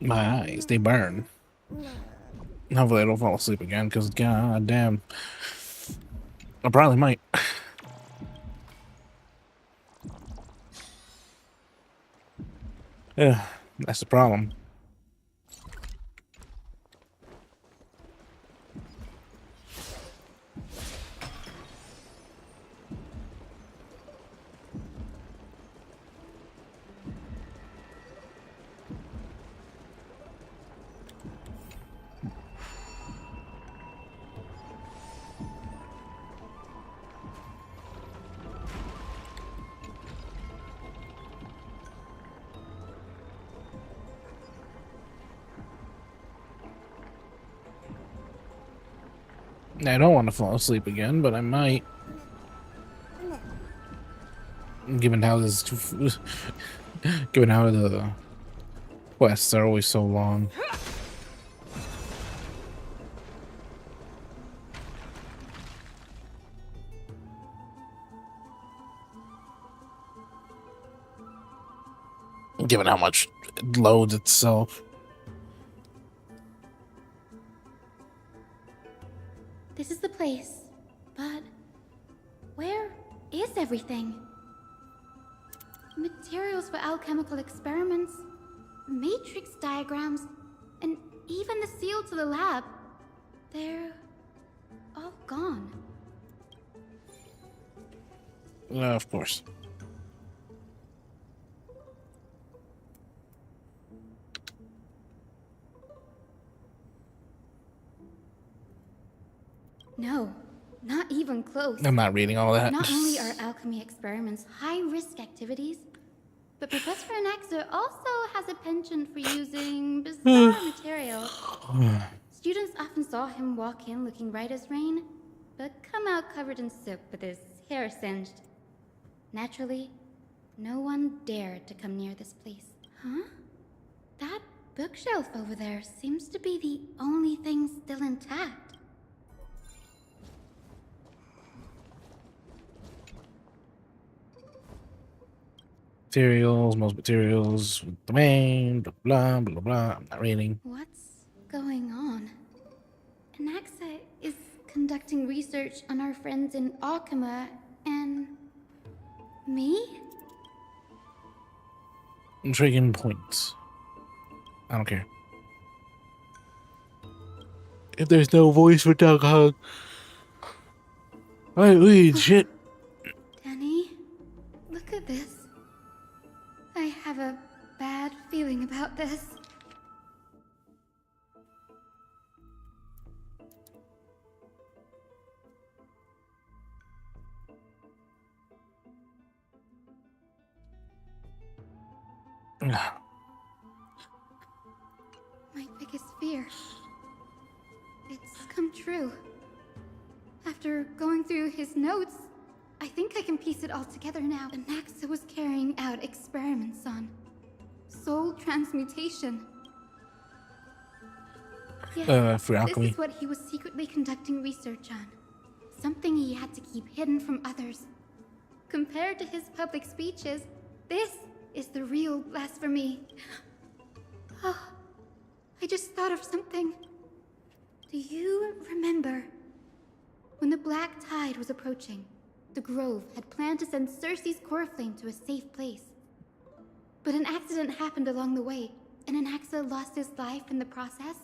My eyes, they burn. Hopefully I don't fall asleep again, because god damn. I probably might. Yeah, that's the problem. I don't want to fall asleep again, but I might. Given how this, given how the quests are always so long. Given how much it loads itself. This is the place, but where is everything? Materials for alchemical experiments, matrix diagrams, and even the seal to the lab. They're all gone. Of course. No, not even close. I'm not reading all that. Not only are alchemy experiments high-risk activities, but Professor Anaxa also has a penchant for using bizarre material. Students often saw him walk in looking right as rain, but come out covered in soot with his hair singed. Naturally, no one dared to come near this place. Huh? That bookshelf over there seems to be the only thing still intact. Materials, most materials, domain, blah, blah, blah, blah. I'm not reading. What's going on? Anaxa is conducting research on our friends in Alchema and... me? Intriguing points. I don't care. If there's no voice for Doug Hug, I read shit. Danny, look at this. I have a bad feeling about this. My biggest fear. It's come true. After going through his notes, I think I can piece it all together now. Anaxa was carrying out experiments on soul transmutation. Yes, for this alchemy. is what he was secretly conducting research on. Something he had to keep hidden from others. Compared to his public speeches, this is the real blasphemy. Oh, I just thought of something. Do you remember when the Black Tide was approaching? The Grove had planned to send Cersei's core flame to a safe place. But an accident happened along the way, and Anaxa lost his life in the process.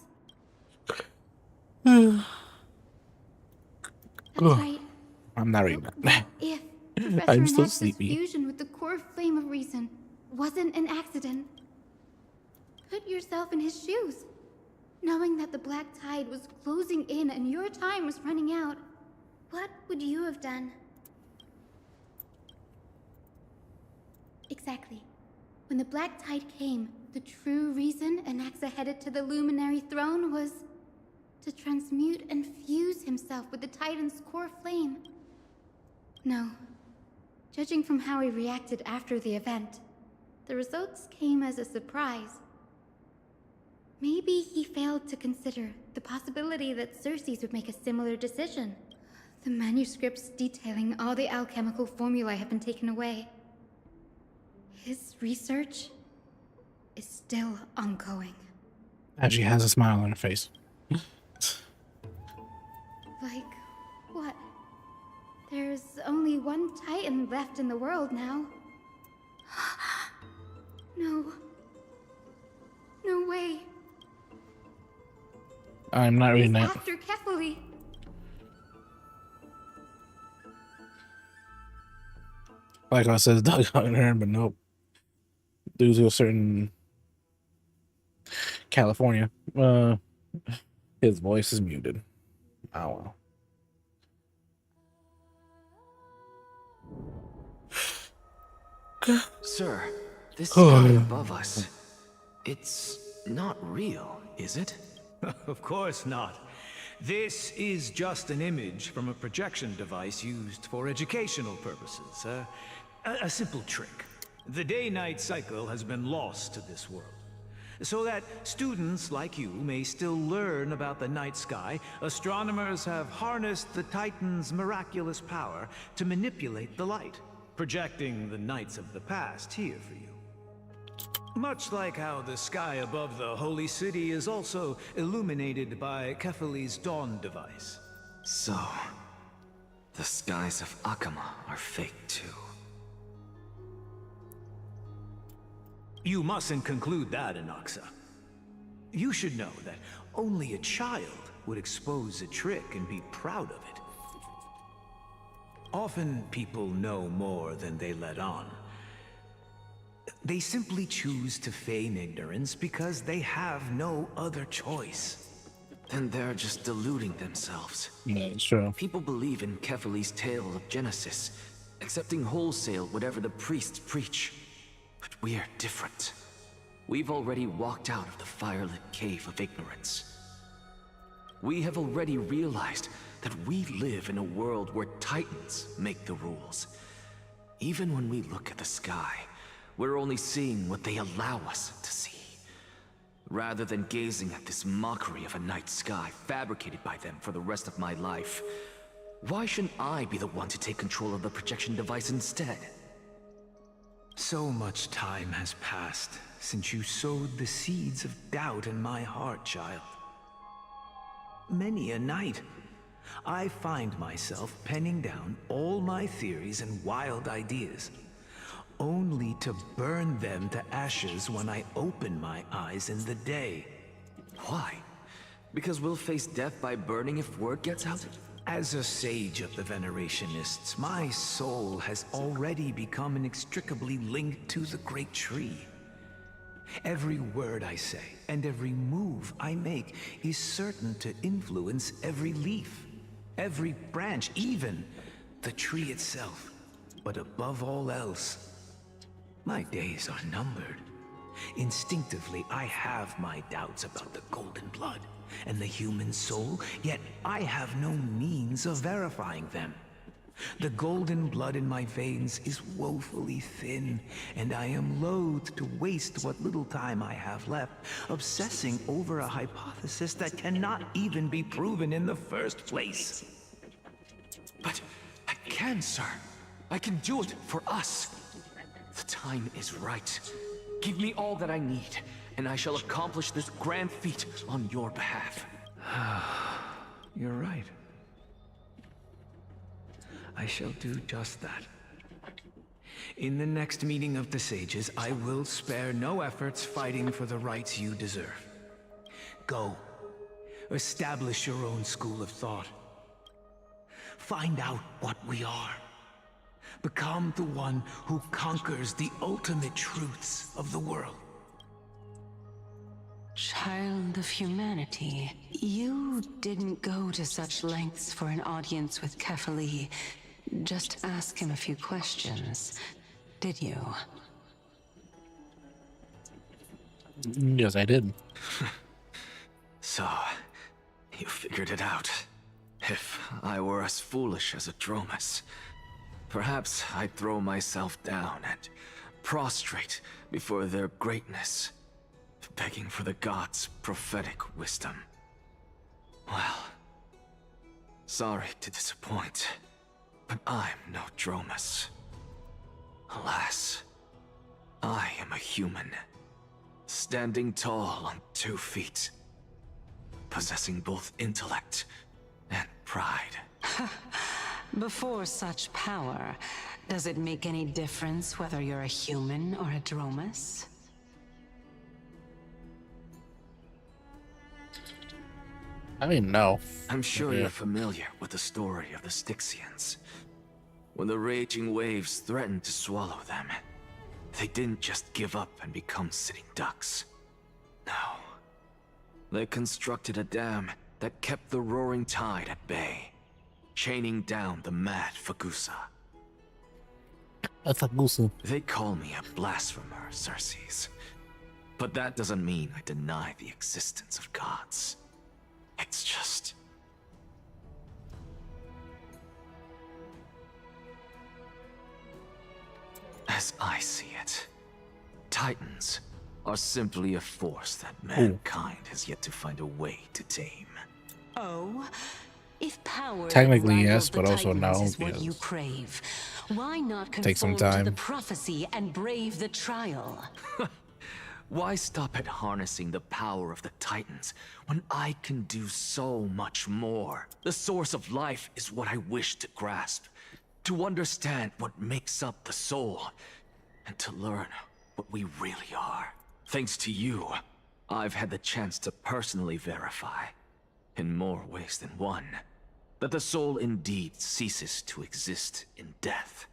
That's right. I'm not reading that. If Professor I'm so Anaxa's sleepy. fusion with the core flame of reason wasn't an accident, put yourself in his shoes. Knowing that the Black Tide was closing in and your time was running out, what would you have done? Exactly. When the Black Tide came, the true reason Anaxa headed to the Luminary Throne was to transmute and fuse himself with the Titan's core flame. No. Judging from how he reacted after the event, the results came as a surprise. Maybe he failed to consider the possibility that Cersei's would make a similar decision. The manuscripts detailing all the alchemical formulae have been taken away. His research is still ongoing. And she has a smile on her face. Like, what? There's only one Titan left in the world now. No. No way. I'm not reading that. After Kefali. Like I said, Doug on her, but nope. Due to a certain California, his voice is muted. Oh well. Sir, this sky above us, it's not real, is it? Of course not. This is just an image from a projection device used for educational purposes. A simple trick. The day-night cycle has been lost to this world. So that students like you may still learn about the night sky, astronomers have harnessed the Titan's miraculous power to manipulate the light, projecting the nights of the past here for you. Much like how the sky above the Holy City is also illuminated by Kefali's dawn device. So, the skies of Akama are fake too. You mustn't conclude that, Anaxa. You should know that only a child would expose a trick and be proud of it. Often people know more than they let on. They simply choose to feign ignorance because they have no other choice. Then they're just deluding themselves. Yeah, it's true. People believe in Kefali's tale of Genesis, accepting wholesale whatever the priests preach. But we're different. We've already walked out of the firelit cave of ignorance. We have already realized that we live in a world where Titans make the rules. Even when we look at the sky, we're only seeing what they allow us to see. Rather than gazing at this mockery of a night sky fabricated by them for the rest of my life, why shouldn't I be the one to take control of the projection device instead? So much time has passed since you sowed the seeds of doubt in my heart, child. Many a night, I find myself penning down all my theories and wild ideas, only to burn them to ashes when I open my eyes in the day. Why? Because we'll face death by burning if word gets out? As a sage of the Venerationists, my soul has already become inextricably linked to the great tree. Every word I say and every move I make is certain to influence every leaf, every branch, even the tree itself. But above all else, my days are numbered. Instinctively, I have my doubts about the golden blood and the human soul, yet I have no means of verifying them. The golden blood in my veins is woefully thin, and I am loath to waste what little time I have left obsessing over a hypothesis that cannot even be proven in the first place. But I can, sir. I can do it for us. The time is right. Give me all that I need, and I shall accomplish this grand feat on your behalf. You're right. I shall do just that. In the next meeting of the sages, I will spare no efforts fighting for the rights you deserve. Go. Establish your own school of thought. Find out what we are. Become the one who conquers the ultimate truths of the world. Child of humanity, you didn't go to such lengths for an audience with Kefali. Just ask him a few questions, did you? Yes, I did. So, you figured it out. If I were as foolish as Adromus, perhaps I'd throw myself down and prostrate before their greatness, begging for the gods' prophetic wisdom. Well, sorry to disappoint, but I'm no Dromus. Alas, I am a human, standing tall on 2 feet, possessing both intellect and pride. Before such power, does it make any difference whether you're a human or a Dromus? I mean, no. I'm sure Yeah. you're familiar with the story of the Styxians. When the raging waves threatened to swallow them, they didn't just give up and become sitting ducks. No. They constructed a dam that kept the roaring tide at bay, chaining down the mad Fagusa. That's a goose. They call me a blasphemer, Xerxes. But that doesn't mean I deny the existence of gods. It's just... as I see it, Titans are simply a force that mankind has yet to find a way to tame. Oh? If power that Technically, rivals yes, the but also Titans no, is what you because crave, why not take some conform to the time. prophecy and brave the trial? Why stop at harnessing the power of the Titans when I can do so much more? The source of life is what I wish to grasp, to understand what makes up the soul, and to learn what we really are. Thanks to you, I've had the chance to personally verify, in more ways than one, that the soul indeed ceases to exist in death.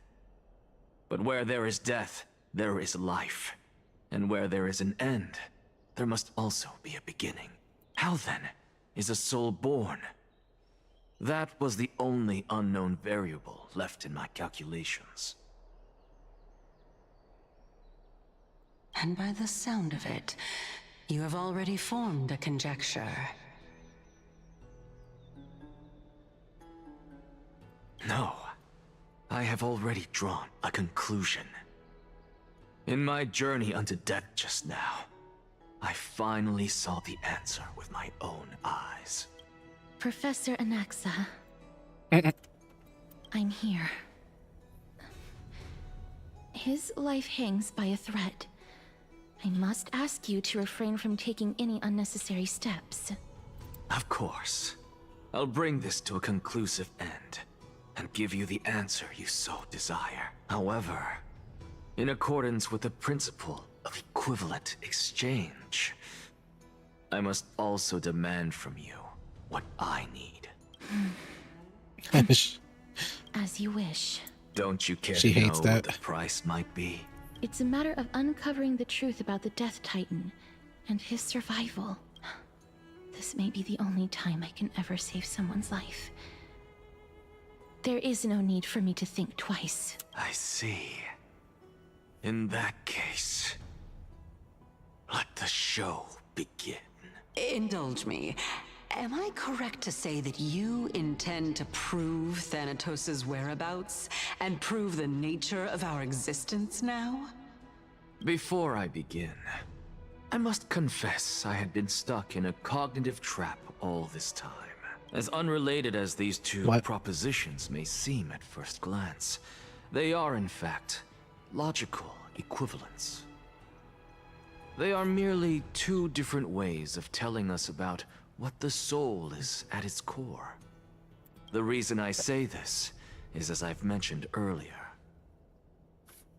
But where there is death, there is life. And where there is an end, there must also be a beginning. How then is a soul born? That was the only unknown variable left in my calculations. And by the sound of it, you have already formed a conjecture. No, I have already drawn a conclusion. In my journey unto death just now, I finally saw the answer with my own eyes. Professor Anaxa. I'm here. His life hangs by a thread. I must ask you to refrain from taking any unnecessary steps. Of course. I'll bring this to a conclusive end, and give you the answer you so desire. However, in accordance with the principle of equivalent exchange, I must also demand from you what I need. As you wish. Don't you care She to know hates what that. the price might be? It's a matter of uncovering the truth about the Death Titan and his survival. This may be the only time I can ever save someone's life. There is no need for me to think twice. I see. In that case, Let the show begin. Indulge me. Am I correct to say that you intend to prove Thanatos' whereabouts and prove the nature of our existence now? Before I begin, I must confess I had been stuck in a cognitive trap all this time. As unrelated as these two What? propositions may seem at first glance, they are in fact logical equivalents. They are merely two different ways of telling us about what the soul is at its core. The reason I say this is as I've mentioned earlier.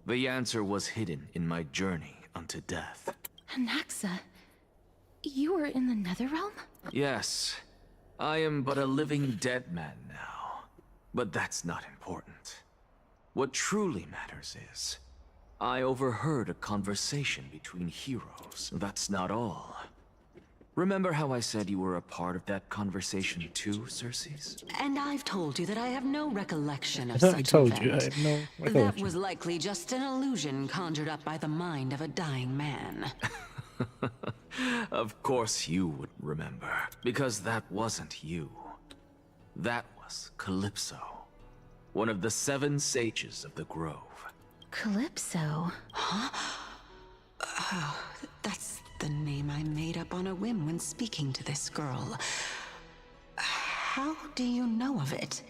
The answer was hidden in my journey unto death. Anaxa, you were in the Netherrealm? Yes, I am but a living dead man now. But that's not important. What truly matters is, I overheard a conversation between heroes. That's not all. Remember how I said you were a part of that conversation too, Circes? And I've told you that I have no recollection of I such told an you, I event. have no That recollection. was likely just an illusion conjured up by the mind of a dying man. Of course you would remember, because that wasn't you. That was Calypso, one of the 7 sages of the Grove. Calypso. That's the name I made up on a whim when speaking to this girl. How do you know of it?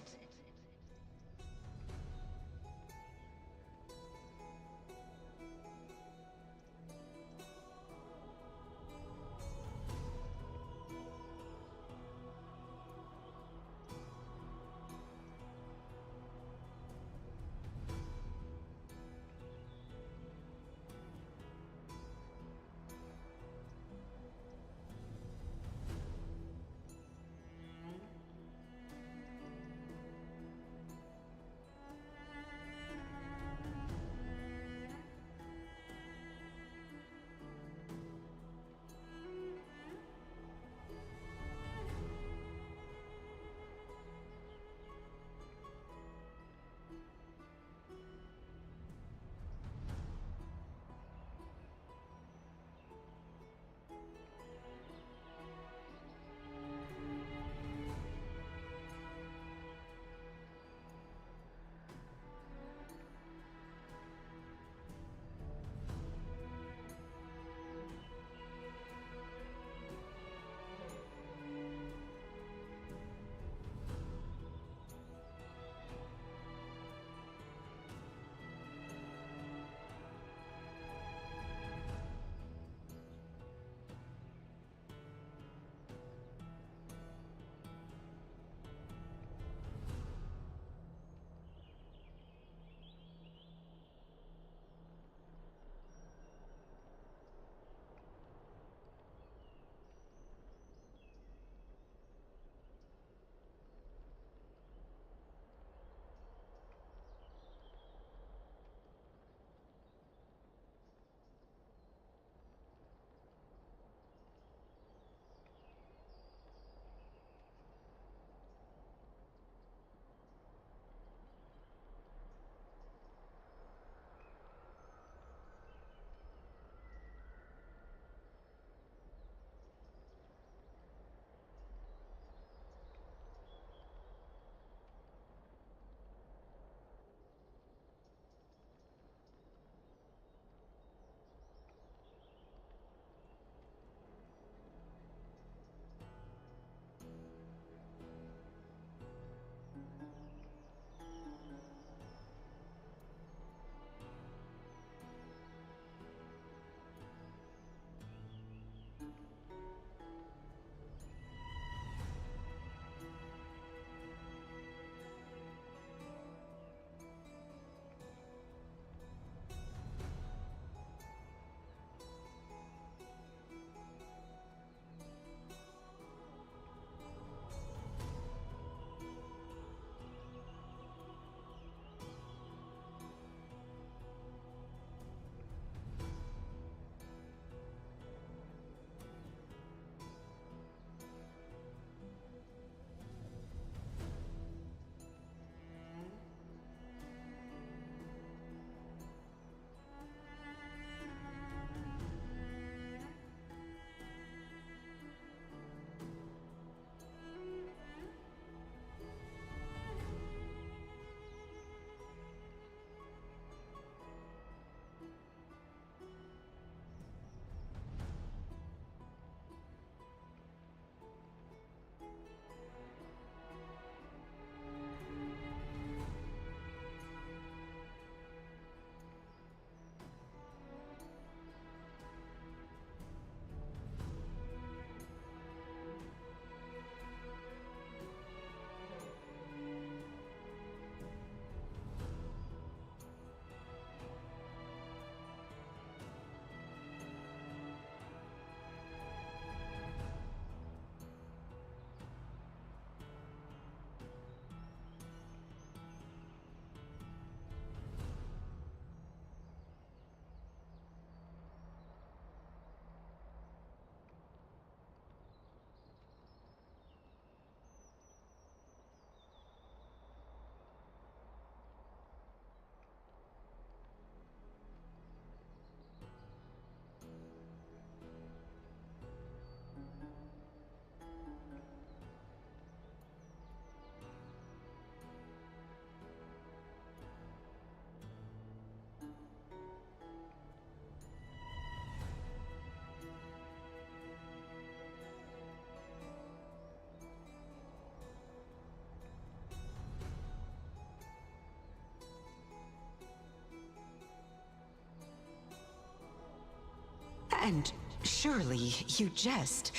And surely you jest.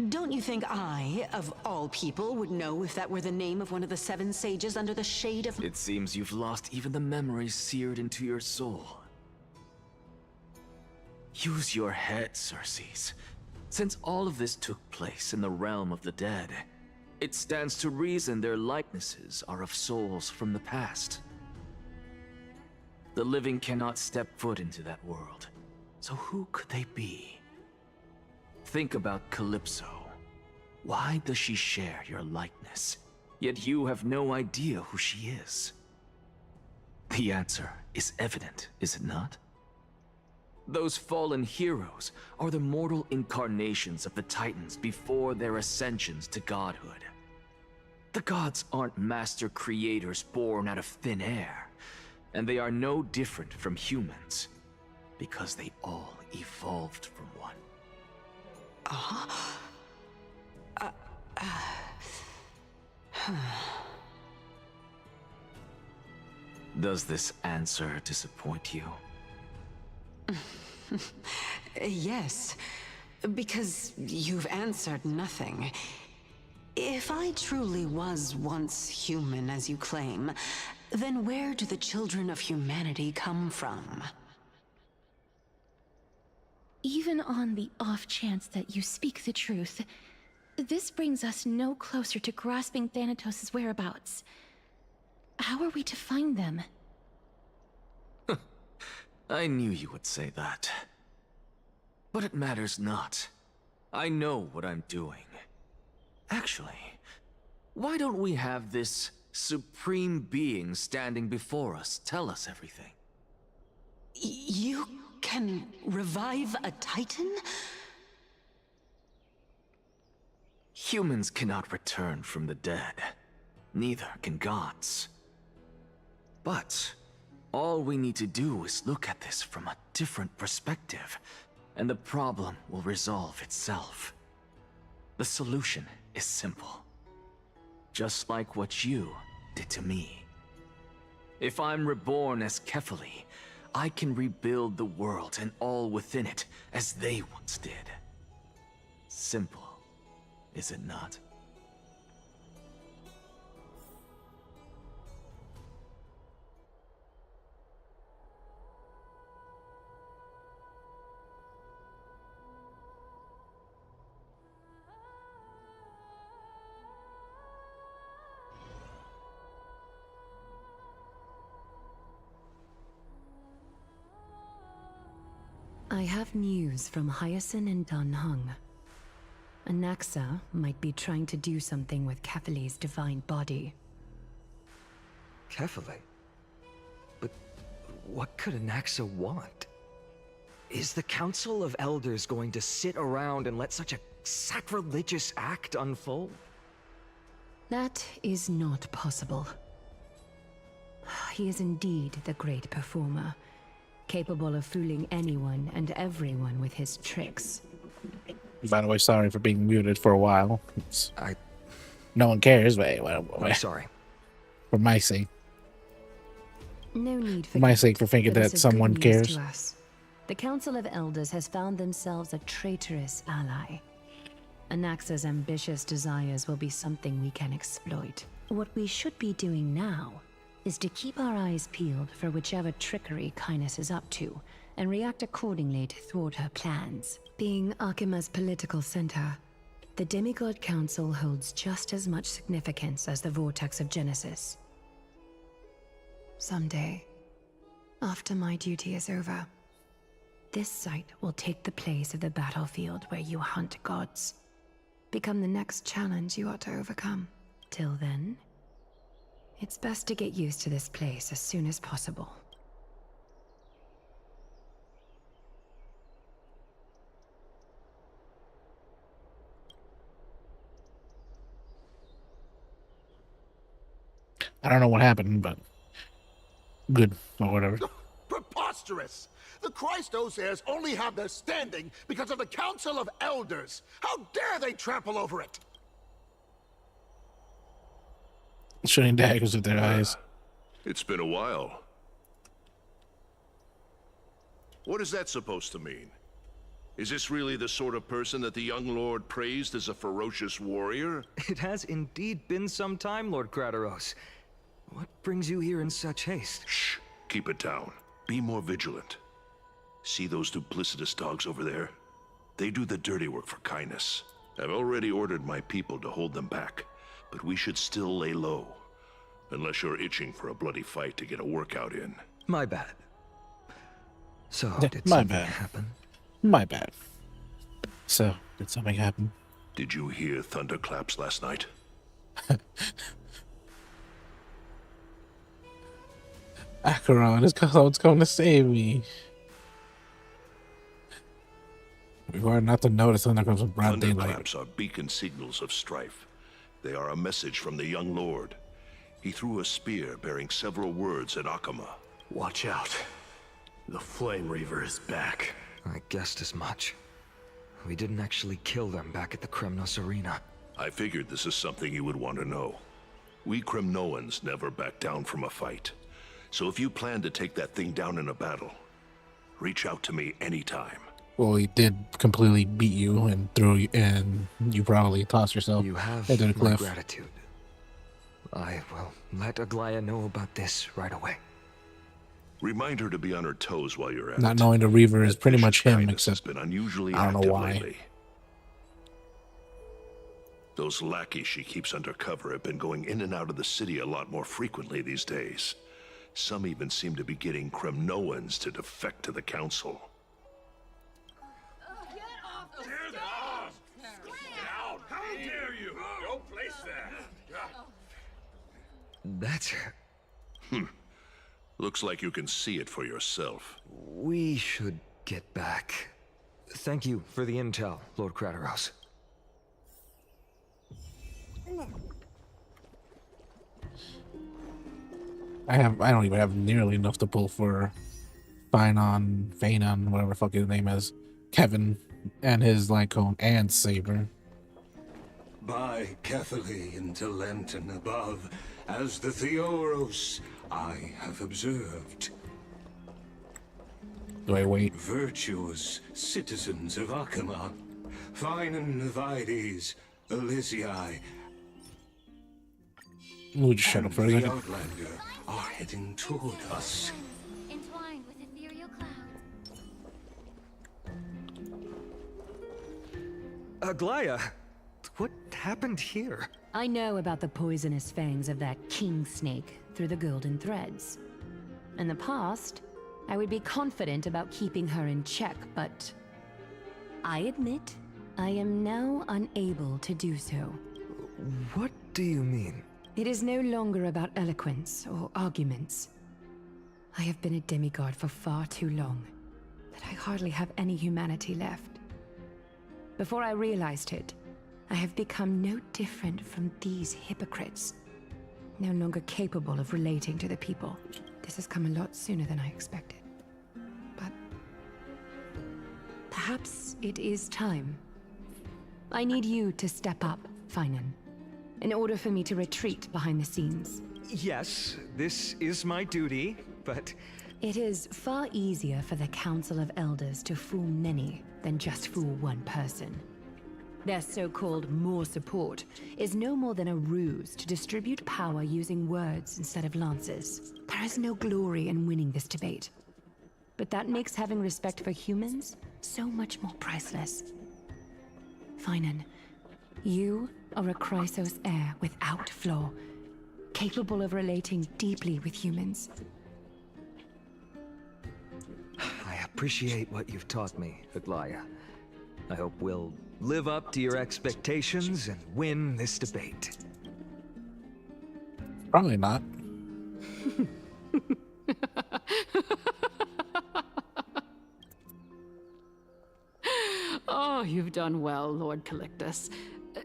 Don't you think I, of all people, would know if that were the name of one of the 7 sages under the shade of... It seems you've lost even the memories seared into your soul. Use your head, Circes. Since all of this took place in the realm of the dead, it stands to reason their likenesses are of souls from the past. The living cannot step foot into that world, so who could they be? Think about Calypso. Why does she share your likeness, yet you have no idea who she is? The answer is evident, is it not? Those fallen heroes are the mortal incarnations of the Titans before their ascensions to godhood. The gods aren't master creators born out of thin air, and they are no different from humans, because they all evolved from one. Does this answer disappoint you? Yes, because you've answered nothing. If I truly was once human, as you claim, then where do the children of humanity come from? Even on the off chance that you speak the truth, this brings us no closer to grasping Thanatos' whereabouts. How are we to find them? I knew you would say that. But it matters not. I know what I'm doing. Actually, why don't we have this supreme being standing before us tell us everything? You can revive a Titan? Humans cannot return from the dead. Neither can gods. But all we need to do is look at this from a different perspective, and the problem will resolve itself. The solution is simple. Just like what you did to me. If I'm reborn as Kefali, I can rebuild the world and all within it as they once did. Simple, is it not? I have news from Hyacinth and Dan Heng. Anaxa might be trying to do something with Kefali's divine body. Kefali? But what could Anaxa want? Is the Council of Elders going to sit around and let such a sacrilegious act unfold? That is not possible. He is indeed the great performer, capable of fooling anyone and everyone with his tricks. By the way, sorry for being muted for a while. I... No one cares, but I'm sorry. For my sake. No need for My sake for thinking but this that is someone good news cares. to us. The Council of Elders has found themselves a traitorous ally. Anaxa's ambitious desires will be something we can exploit. What we should be doing now is to keep our eyes peeled for whichever trickery Kynus is up to, and react accordingly to thwart her plans. Being Archima's political center, the Demigod Council holds just as much significance as the Vortex of Genesis. Someday, after my duty is over, this site will take the place of the battlefield where you hunt gods. Become the next challenge you ought to overcome. Till then, it's best to get used to this place as soon as possible. I don't know what happened, but good or whatever. Preposterous! The Christos heirs only have their standing because of the Council of Elders. How dare they trample over it? Shooting daggers at their eyes. It's been a while. What is that supposed to mean? Is this really the sort of person that the young lord praised as a ferocious warrior? It has indeed been some time, Lord Crateros. What brings you here in such haste? Shh. Keep it down. Be more vigilant. See those duplicitous dogs over there? They do the dirty work for kindness. I've already ordered my people to hold them back, but we should still lay low. Unless you're itching for a bloody fight to get a workout in. My bad. So, Yeah, did my something bad. happen? My bad. So, did something happen? Did you hear thunderclaps last night? Acheron, this cloud's coming to save me. We've learned not to notice thunderclaps with broad daylight. Thunderclaps are beacon signals of strife. They are a message from the young lord. He threw a spear bearing several words at Akama. Watch out. The Flame Reaver is back. I guessed as much. We didn't actually kill them back at the Kremnos Arena. I figured this is something you would want to know. We Kremnoans never back down from a fight. So if you plan to take that thing down in a battle, reach out to me anytime. Well, he did completely beat you and throw you, and you probably tossed yourself You have into the my cliff. gratitude. I will let Aglaya know about this right away. Remind her to be on her toes while you're at Not it. knowing the Reaver is That pretty vicious much him, kindness has except been unusually I don't know active why. lately. Those lackeys she keeps undercover have been going in and out of the city a lot more frequently these days. Some even seem to be getting Kremnoans to defect to the council. How dare you? Don't place that. That's... Looks like you can see it for yourself. We should get back. Thank you for the intel, Lord Crateros. I don't even have nearly enough to pull for Phanon, whatever the fuck his name is, Kevin, and his Lycone and Saber. By Catherly into Lenten above, as the Theoros I have observed. Do I wait? Virtuous citizens of Akama, fine and Vides, Elysiae, We'll just shut up for a the second. Outlander are heading toward us. Entwined with ethereal clouds. Aglaya, what happened here? I know about the poisonous fangs of that king snake through the golden threads. In the past, I would be confident about keeping her in check, but I admit I am now unable to do so. What do you mean? It is no longer about eloquence or arguments. I have been a demigod for far too long that I hardly have any humanity left. Before I realized it, I have become no different from these hypocrites. No longer capable of relating to the people. This has come a lot sooner than I expected. But perhaps it is time. I need you to step up, Phanon, in order for me to retreat behind the scenes. Yes, this is my duty, but... It is far easier for the Council of Elders to fool many than just fool one person. Their so-called more support is no more than a ruse to distribute power using words instead of lances. There is no glory in winning this debate. But that makes having respect for humans so much more priceless. Phanon, you are a Chrysos heir without flaw, capable of relating deeply with humans. I appreciate what you've taught me, Aglaya. I hope we'll live up to your expectations and win this debate. Probably not. Oh, you've done well, Lord Calictus.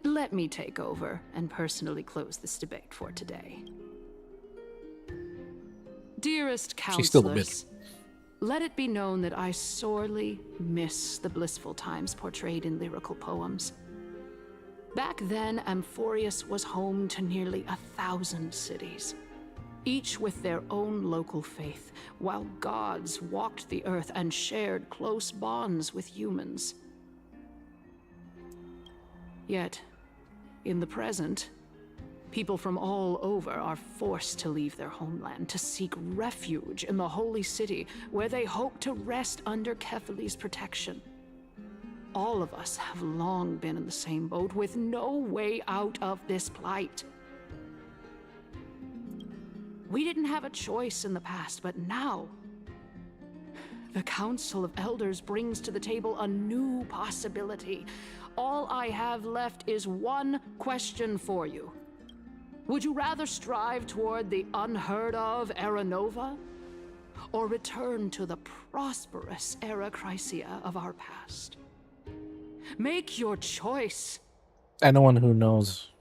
Let me take over and personally close this debate for today. Dearest She's still a counselors, let it be known that I sorely miss the blissful times portrayed in lyrical poems. Back then, Amphorius was home to nearly 1,000 cities, each with their own local faith, while gods walked the earth and shared close bonds with humans. Yet, in the present, people from all over are forced to leave their homeland to seek refuge in the Holy City, where they hope to rest under Kefali's protection. All of us have long been in the same boat, with no way out of this plight. We didn't have a choice in the past, but now, the Council of Elders brings to the table a new possibility. All I have left is one question for you. Would you rather strive toward the unheard of Era Nova, or return to the prosperous Era Chrysia of our past? Make your choice. Anyone who knows,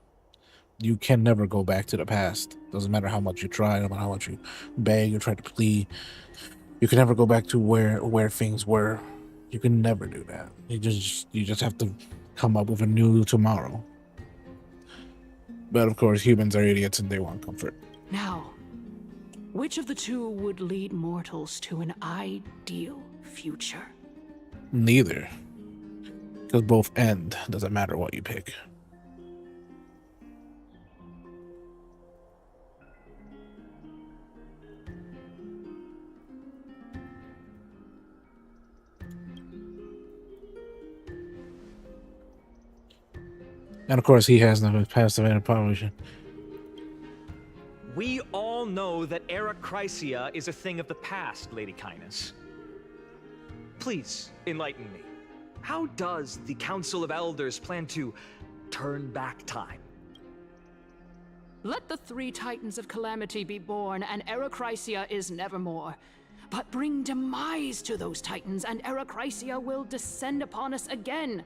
you can never go back to the past. Doesn't matter how much you try, no matter how much you beg or try to plead. You can never go back to where things were. You can never do that. You just have to come up with a new tomorrow. But of course, humans are idiots and they want comfort. Now, which of the two would lead mortals to an ideal future? Neither. Because both end. Doesn't matter what you pick. And of course, he has no passive information. We all know that Era Chrysia is a thing of the past, Lady Kindness. Please, enlighten me. How does the Council of Elders plan to turn back time? Let the three Titans of Calamity be born, and Era Chrysia is nevermore. But bring demise to those Titans, and Era Chrysia will descend upon us again.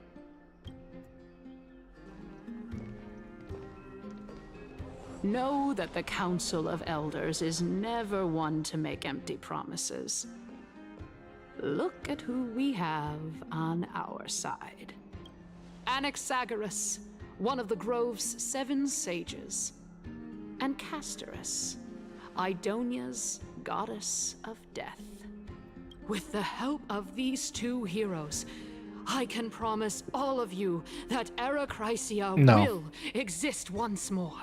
Know that the Council of Elders is never one to make empty promises. Look at who we have on our side. Anaxagoras, one of the Grove's 7 sages, and Castorus, Idonia's goddess of death. With the help of these two heroes, I can promise all of you that Era Chrysia will exist once more.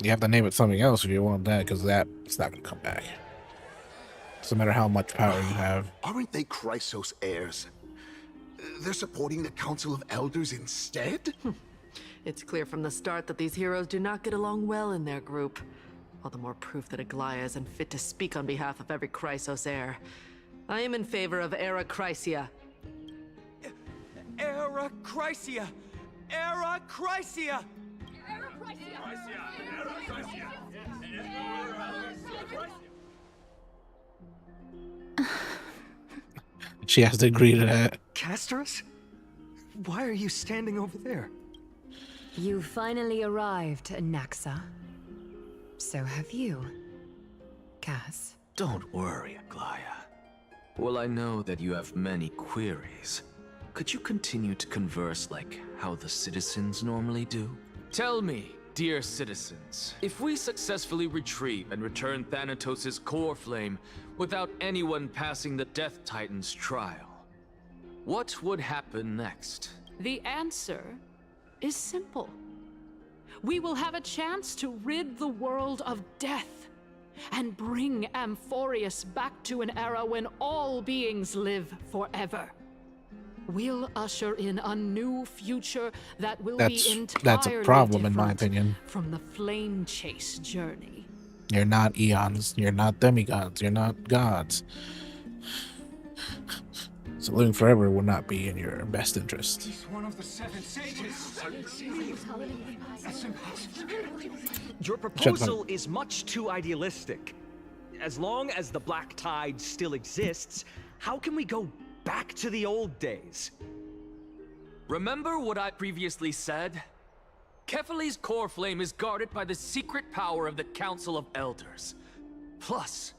You have to name it something else if you want that, because it's not going to come back. Doesn't matter how much power you have. Aren't they Chrysos heirs? They're supporting the Council of Elders instead? It's clear from the start that these heroes do not get along well in their group. All the more proof that Aglaya isn't fit to speak on behalf of every Chrysos heir. I am in favor of Era Chrysia. Era Chrysia! Era Chrysia! She has to agree to that. Castorus? Why are you standing over there? You finally arrived, Naxa. So have you, Cass. Don't worry, Aglaya. Well, I know that you have many queries. Could you continue to converse like how the citizens normally do? Tell me, dear citizens, if we successfully retrieve and return Thanatos' core flame without anyone passing the Death Titan's trial, what would happen next? The answer is simple. We will have a chance to rid the world of death and bring Amphorius back to an era when all beings live forever. We'll usher in a new future that will be entirely that's a problem, in my opinion. From the flame chase journey. You're not eons. You're not demigods. You're not gods. So living forever will not be in your best interest. He's one of the 7 sages. That's impossible. Your proposal is much too idealistic. As long as the Black Tide still exists, how can we go back to the old days? Remember what I previously said? Kefali's core flame is guarded by the secret power of the Council of Elders. Plus,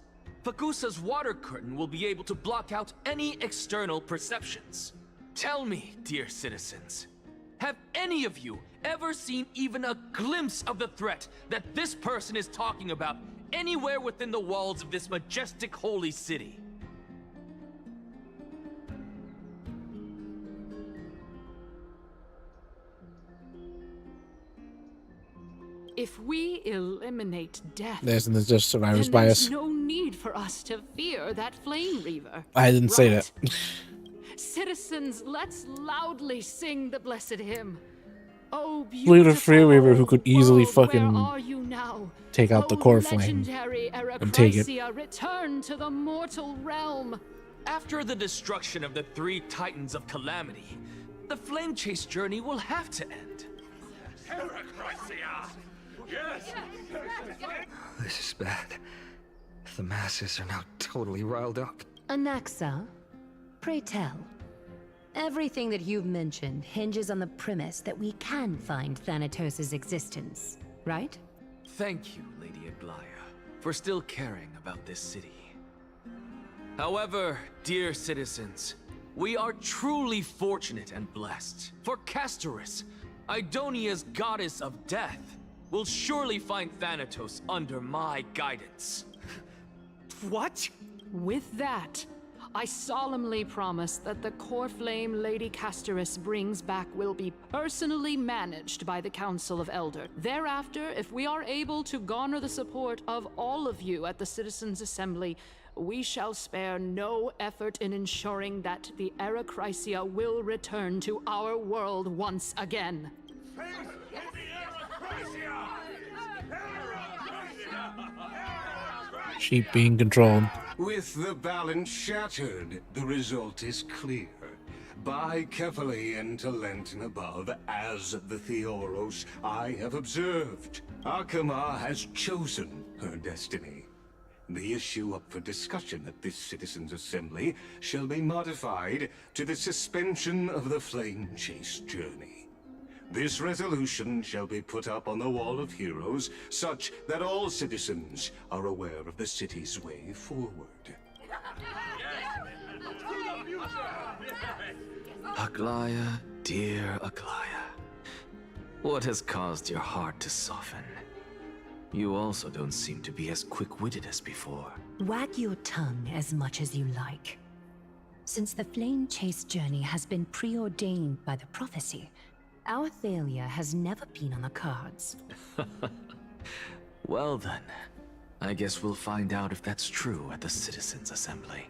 Fagusa's water curtain will be able to block out any external perceptions. Tell me, dear citizens, have any of you ever seen even a glimpse of the threat that this person is talking about anywhere within the walls of this majestic holy city? if we eliminate death, There's just survivor's then bias. there's no need for us to fear that Flame Reaver. I didn't say that. Citizens, let's loudly sing the blessed hymn. Oh, Leave a Flame Reaver who could easily world, fucking where are you now? take out the Oh, core flame legendary and take it. Erechrysia, return to the mortal realm. After the destruction of the 3 Titans of Calamity, the Flame Chase journey will have to end. Yes! This is bad. The masses are now totally riled up. Anaxa, pray tell. Everything that you've mentioned hinges on the premise that we can find Thanatos' existence, right? Thank you, Lady Aglaya, for still caring about this city. However, dear citizens, we are truly fortunate and blessed, for Castorus, Idonia's goddess of death, will surely find Thanatos under my guidance. What? With that, I solemnly promise that the core flame Lady Castorus brings back will be personally managed by the Council of Elder. Thereafter, if we are able to garner the support of all of you at the Citizens' Assembly, we shall spare no effort in ensuring that the Erechrysia will return to our world once again. Sheep being controlled. With the balance shattered, the result is clear. Buy carefully into Lenten above, as the Theoros I have observed. Akama has chosen her destiny. The issue up for discussion at this Citizens' Assembly shall be modified to the suspension of the Flame Chase journey. This resolution shall be put up on the Wall of Heroes, such that all citizens are aware of the city's way forward. Aglaya, dear Aglaya, what has caused your heart to soften? You also don't seem to be as quick-witted as before. Wag your tongue as much as you like. Since the Flame Chase journey has been preordained by the prophecy, our failure has never been on the cards. Well then, I guess we'll find out if that's true at the Citizens' Assembly.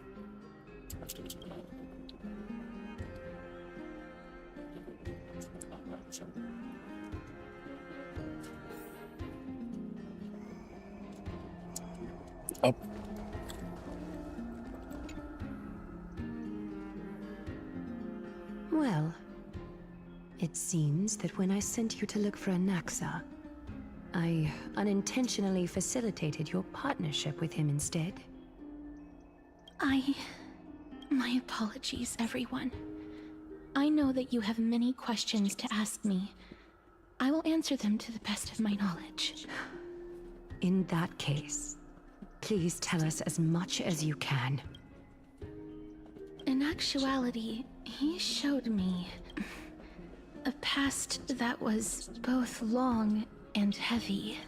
Up. Well, it seems that when I sent you to look for Anaxa, I unintentionally facilitated your partnership with him instead. My apologies, everyone. I know that you have many questions to ask me. I will answer them to the best of my knowledge. In that case, please tell us as much as you can. In actuality, he showed me a past that was both long and heavy.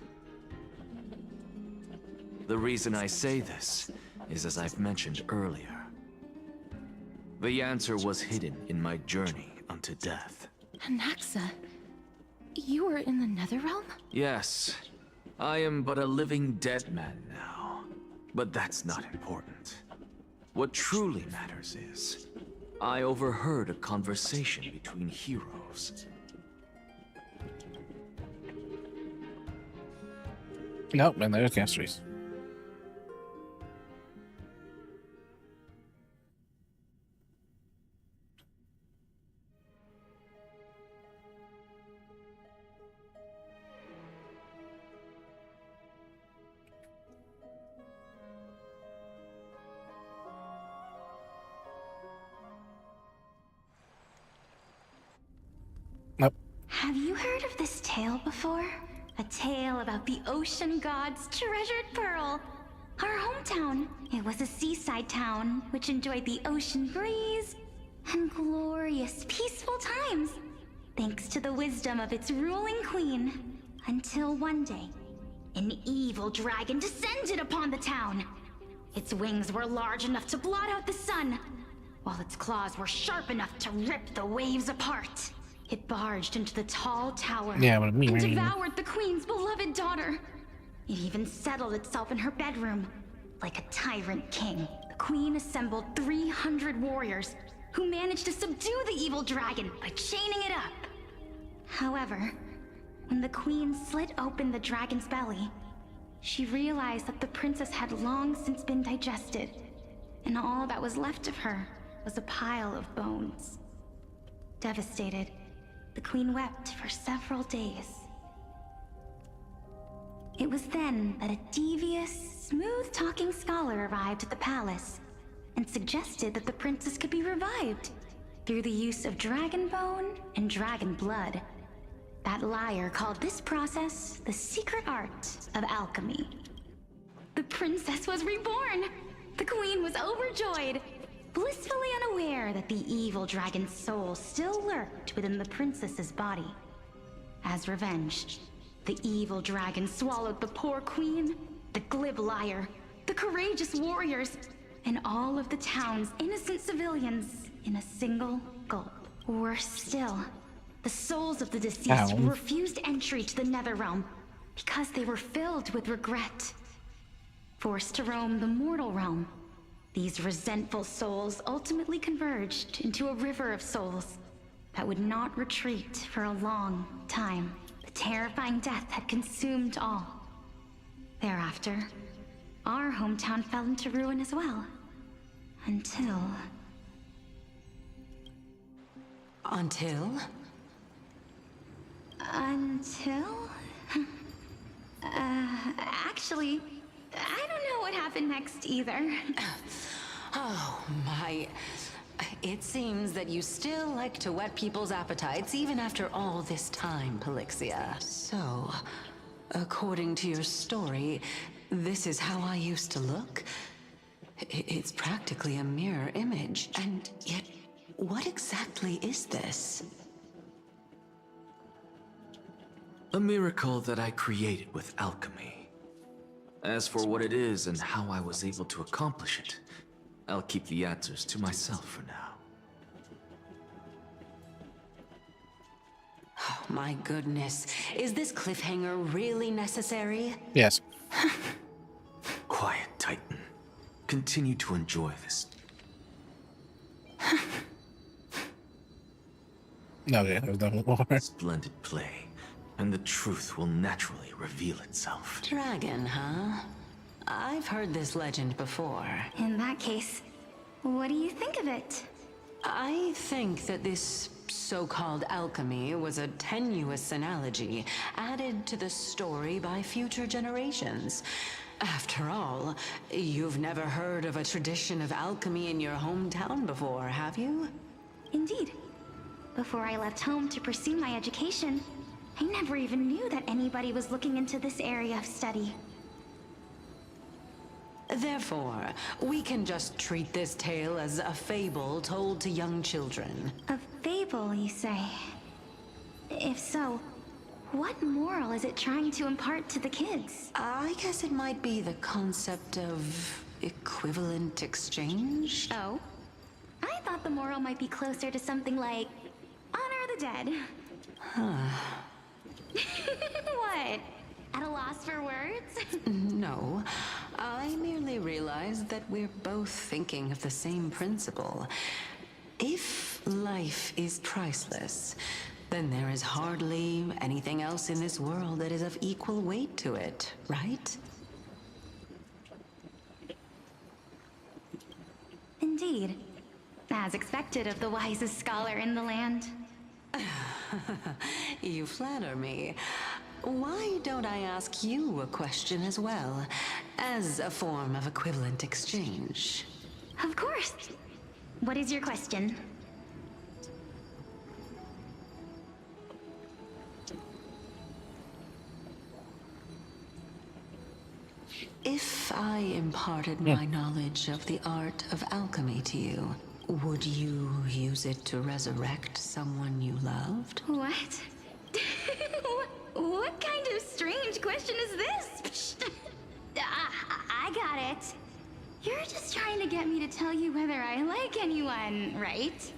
The reason I say this is as I've mentioned earlier. The answer was hidden in my journey unto death. Anaxa, you were in the Netherrealm? Yes, I am but a living dead man now. But that's not important. What truly matters is, I overheard a conversation between heroes. Nope, man, they're castries. Nope. Have you heard of this tale before? A tale about the ocean god's treasured pearl. Our hometown. It was a seaside town which enjoyed the ocean breeze and glorious, peaceful times, thanks to the wisdom of its ruling queen. Until one day, an evil dragon descended upon the town. Its wings were large enough to blot out the sun, while its claws were sharp enough to rip the waves apart. It barged into the tall tower Yeah, but and devoured the queen's beloved It even settled itself in her bedroom. Like a tyrant king, the queen assembled 300 warriors who managed to subdue the evil dragon by chaining it up. However, when the queen slit open the dragon's belly, she realized that the princess had long since been digested, and all that was left of her was a pile of bones. Devastated, the queen wept for several days. It was then that a devious, smooth-talking scholar arrived at the palace and suggested that the princess could be revived through the use of dragon bone and dragon blood. That liar called this process the secret art of alchemy. The princess was reborn! The queen was overjoyed, blissfully unaware that the evil dragon's soul still lurked within the princess's body. As revenge, the evil dragon swallowed the poor queen, the glib liar, the courageous warriors, and all of the town's innocent civilians in a single gulp. Worse still, the souls of the deceased refused entry to the Netherrealm because they were filled with regret. Forced to roam the mortal realm, these resentful souls ultimately converged into a river of souls that would not retreat for a long time. The terrifying death had consumed all. Thereafter, our hometown fell into ruin as well. Until... Until? Actually, I don't know what happened next either. Oh, my... It seems that you still like to whet people's appetites even after all this time, Pelixia. So, according to your story, this is how I used to look? It's practically a mirror image, and yet, what exactly is this? A miracle that I created with alchemy. As for what it is and how I was able to accomplish it, I'll keep the answers to myself for now. Oh, my goodness. Is this cliffhanger really necessary? Yes. Quiet, Titan. Continue to enjoy this. Okay, there's nothing more. Splendid play, and the truth will naturally reveal itself. Dragon, huh? I've heard this legend before. In that case, what do you think of it? I think that this so-called alchemy was a tenuous analogy added to the story by future generations. After all, you've never heard of a tradition of alchemy in your hometown before, have you? Indeed. Before I left home to pursue my education, I never even knew that anybody was looking into this area of study. Therefore, we can just treat this tale as a fable told to young children. A fable, you say? If so, what moral is it trying to impart to the kids? I guess it might be the concept of equivalent exchange? Oh? I thought the moral might be closer to something like honor the dead. Huh. What? At a loss for words? No. I merely realized that we're both thinking of the same principle. If life is priceless, then there is hardly anything else in this world that is of equal weight to it, right? Indeed. As expected of the wisest scholar in the land. You flatter me. Why don't I ask you a question as well, as a form of equivalent exchange? Of course. What is your question? If I imparted my knowledge of the art of alchemy to you, would you use it to resurrect someone you loved? What? What kind of strange question is this? I got it. You're just trying to get me to tell you whether I like anyone, right?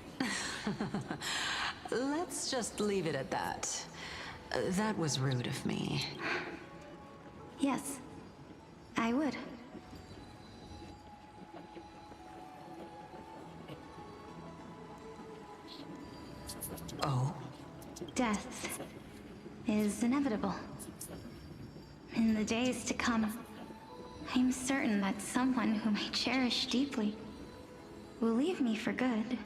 Let's just leave it at that. That was rude of me. Yes, I would. Oh? Death is inevitable. In the days to come, I'm certain that someone whom I cherish deeply will leave me for good.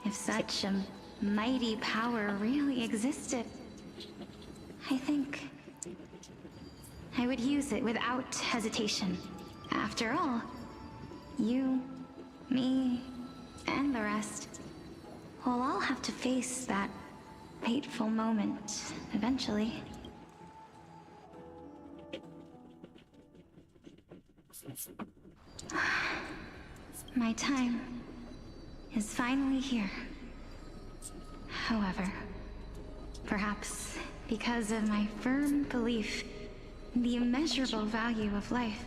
If such a mighty power really existed, I think I would use it without hesitation. After all, you, me, and the rest will all have to face that fateful moment eventually. My time is finally here. However, perhaps because of my firm belief in the immeasurable value of life,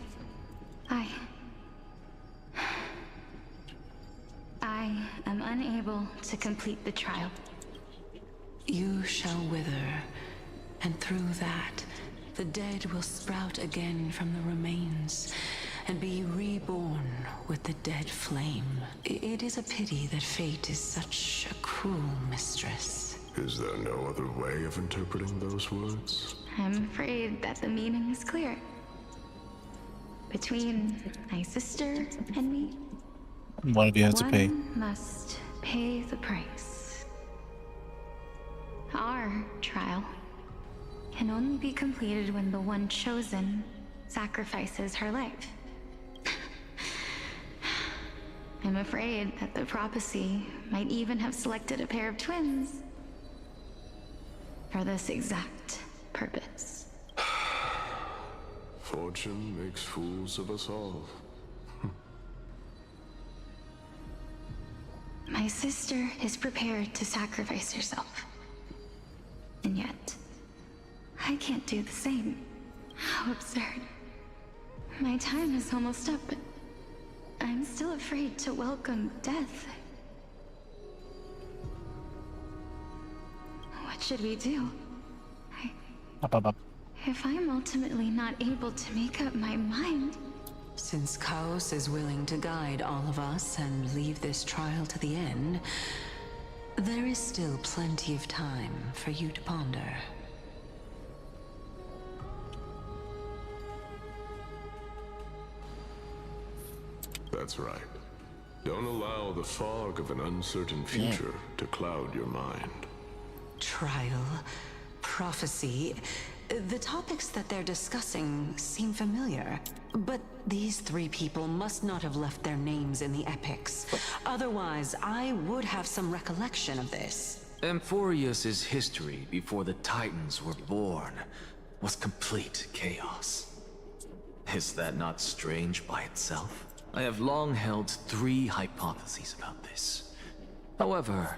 I am unable to complete the trial. You shall wither, and through that, the dead will sprout again from the remains, and be reborn with the dead flame. It is a pity that fate is such a cruel mistress. Is there no other way of interpreting those words? I'm afraid that the meaning is clear. Between my sister and me, one of you has to pay. One must pay the price. Our trial can only be completed when the one chosen sacrifices her life. I'm afraid that the prophecy might even have selected a pair of twins for this exact purpose. Fortune makes fools of us all. My sister is prepared to sacrifice herself. And yet, I can't do the same. How absurd. My time is almost up, but I'm still afraid to welcome death. What should we do? If I'm ultimately not able to make up my mind... Since Chaos is willing to guide all of us and leave this trial to the end, there is still plenty of time for you to ponder. That's right. Don't allow the fog of an uncertain future to cloud your mind. Trial, prophecy, the topics that they're discussing seem familiar. But these three people must not have left their names in the epics. Otherwise, I would have some recollection of this. Amphorius' history before the Titans were born was complete chaos. Is that not strange by itself? I have long held 3 hypotheses about this. However,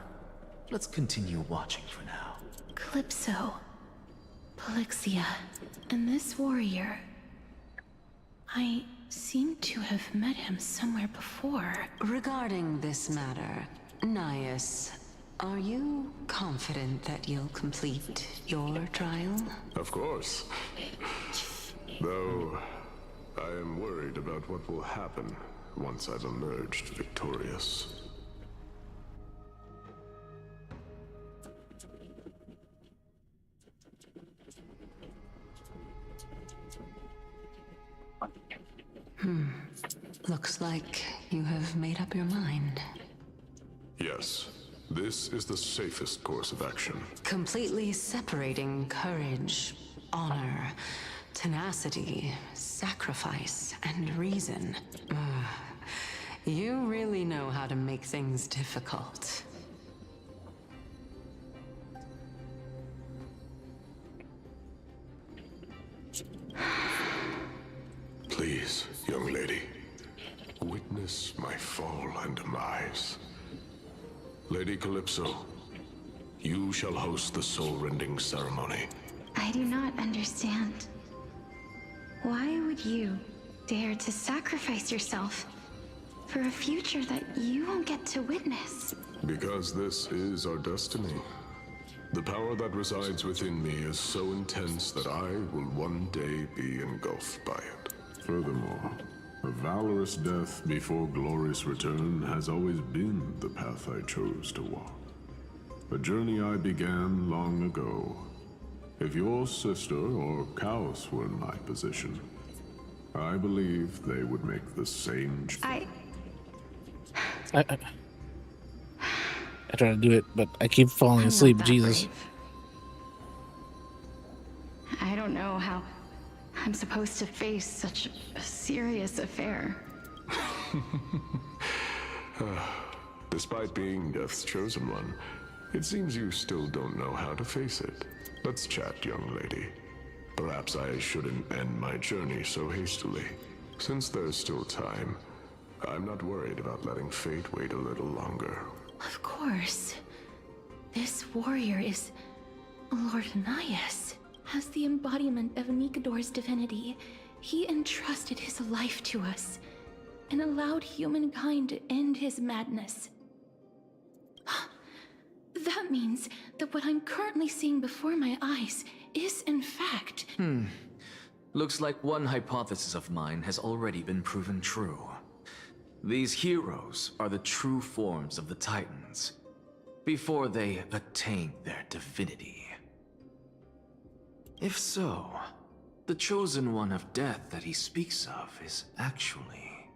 let's continue watching for now. Calypso, Polixia, and this warrior. I seem to have met him somewhere before. Regarding this matter, Naius, are you confident that you'll complete your trial? Of course. Though, I am worried about what will happen once I've emerged victorious. Looks like you have made up your mind. Yes, this is the safest course of action. Completely separating courage, honor, tenacity, sacrifice, and reason. You really know how to make things difficult. Please, young lady, witness my fall and demise. Lady Calypso, you shall host the soul-rending ceremony. I do not understand. Why would you dare to sacrifice yourself for a future that you won't get to witness? Because this is our destiny. The power that resides within me is so intense that I will one day be engulfed by it. Furthermore, a valorous death before glorious return has always been the path I chose to walk. A journey I began long ago. If your sister or Kaos were in my position, I believe they would make the same choice. I try to do it, but I keep falling asleep. Jesus. I don't know how I'm supposed to face such a serious affair. Despite being Death's chosen one, it seems you still don't know how to face it. Let's chat, young lady. Perhaps I shouldn't end my journey so hastily. Since there's still time, I'm not worried about letting fate wait a little longer. Of course. This warrior is Lord Anaias. As the embodiment of Nikador's divinity, he entrusted his life to us and allowed humankind to end his madness. That means that what I'm currently seeing before my eyes is, in fact... Looks like one hypothesis of mine has already been proven true. These heroes are the true forms of the Titans, before they attain their divinity. If so, the chosen one of death that he speaks of is actually...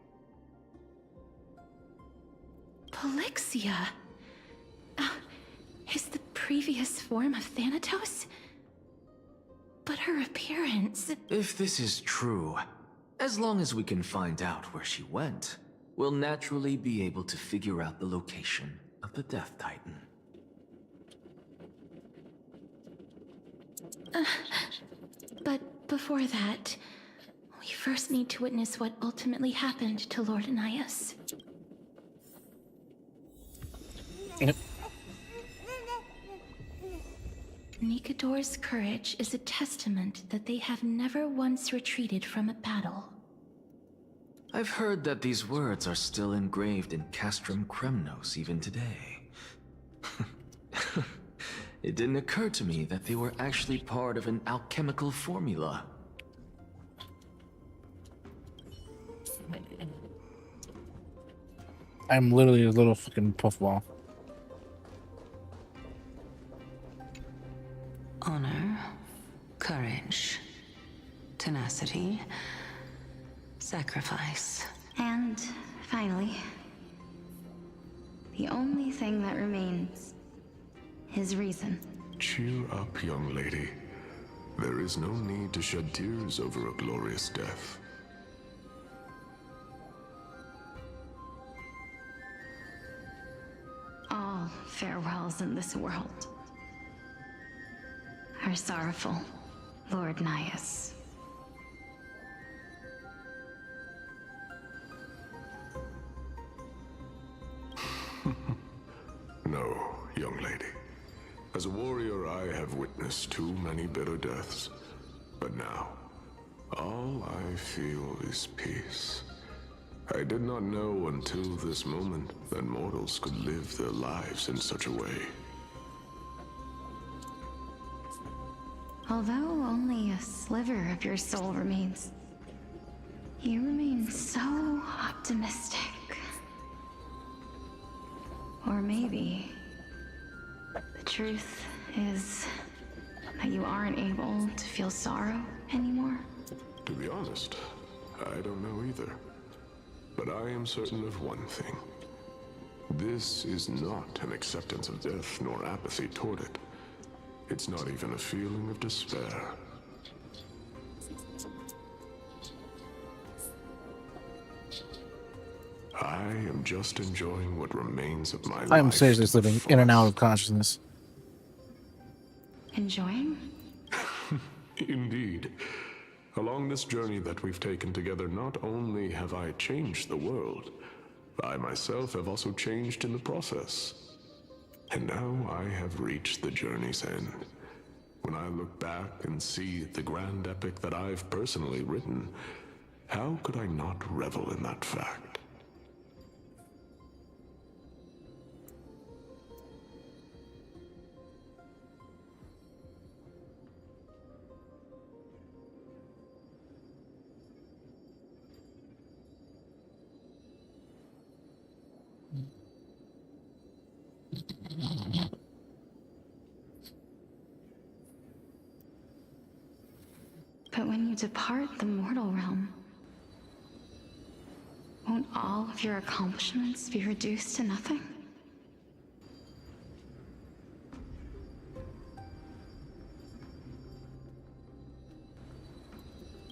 Polixia? Is the previous form of Thanatos? But her appearance... If this is true, as long as we can find out where she went, we'll naturally be able to figure out the location of the Death Titan. But before that, we first need to witness what ultimately happened to Lord Anaias. Yep. Nikador's courage is a testament that they have never once retreated from a battle. I've heard that these words are still engraved in Castrum Kremnos even today. It didn't occur to me that they were actually part of an alchemical formula. I'm literally a little fucking puffball. Honor, courage, tenacity, sacrifice. And finally, the only thing that remains is reason. Cheer up, young lady. There is no need to shed tears over a glorious death. All farewells in this world are sorrowful, Lord Naias. No, young lady. As a warrior, I have witnessed too many bitter deaths. But now, all I feel is peace. I did not know until this moment that mortals could live their lives in such a way. Although only a sliver of your soul remains, you remain so optimistic. Or maybe the truth is that you aren't able to feel sorrow anymore. To be honest, I don't know either. But I am certain of one thing. This is not an acceptance of death nor apathy toward it. It's not even a feeling of despair. I am just enjoying what remains of my life. I'm seriously slipping in and out of consciousness. Enjoying? Indeed. Along this journey that we've taken together, not only have I changed the world, I myself have also changed in the process. And now I have reached the journey's end. When I look back and see the grand epic that I've personally written, how could I not revel in that fact? But when you depart the mortal realm, won't all of your accomplishments be reduced to nothing?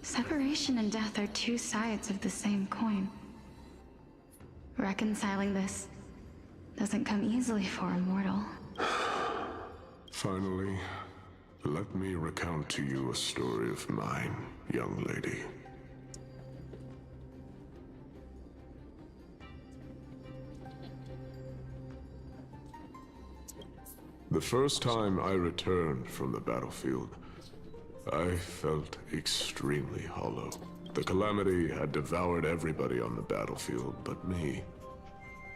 Separation and death are two sides of the same coin. Reconciling this doesn't come easily for a mortal. Finally, let me recount to you a story of mine, young lady. The first time I returned from the battlefield, I felt extremely hollow. The calamity had devoured everybody on the battlefield but me.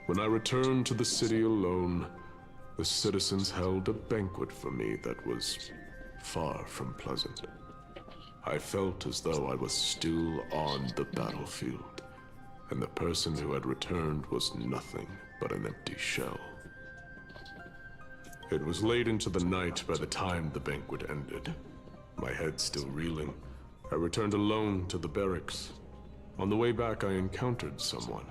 When I returned to the city alone, the citizens held a banquet for me that was far from pleasant. I felt as though I was still on the battlefield, and the person who had returned was nothing but an empty shell. It was late into the night by the time the banquet ended. My head still reeling, I returned alone to the barracks. On the way back, I encountered someone.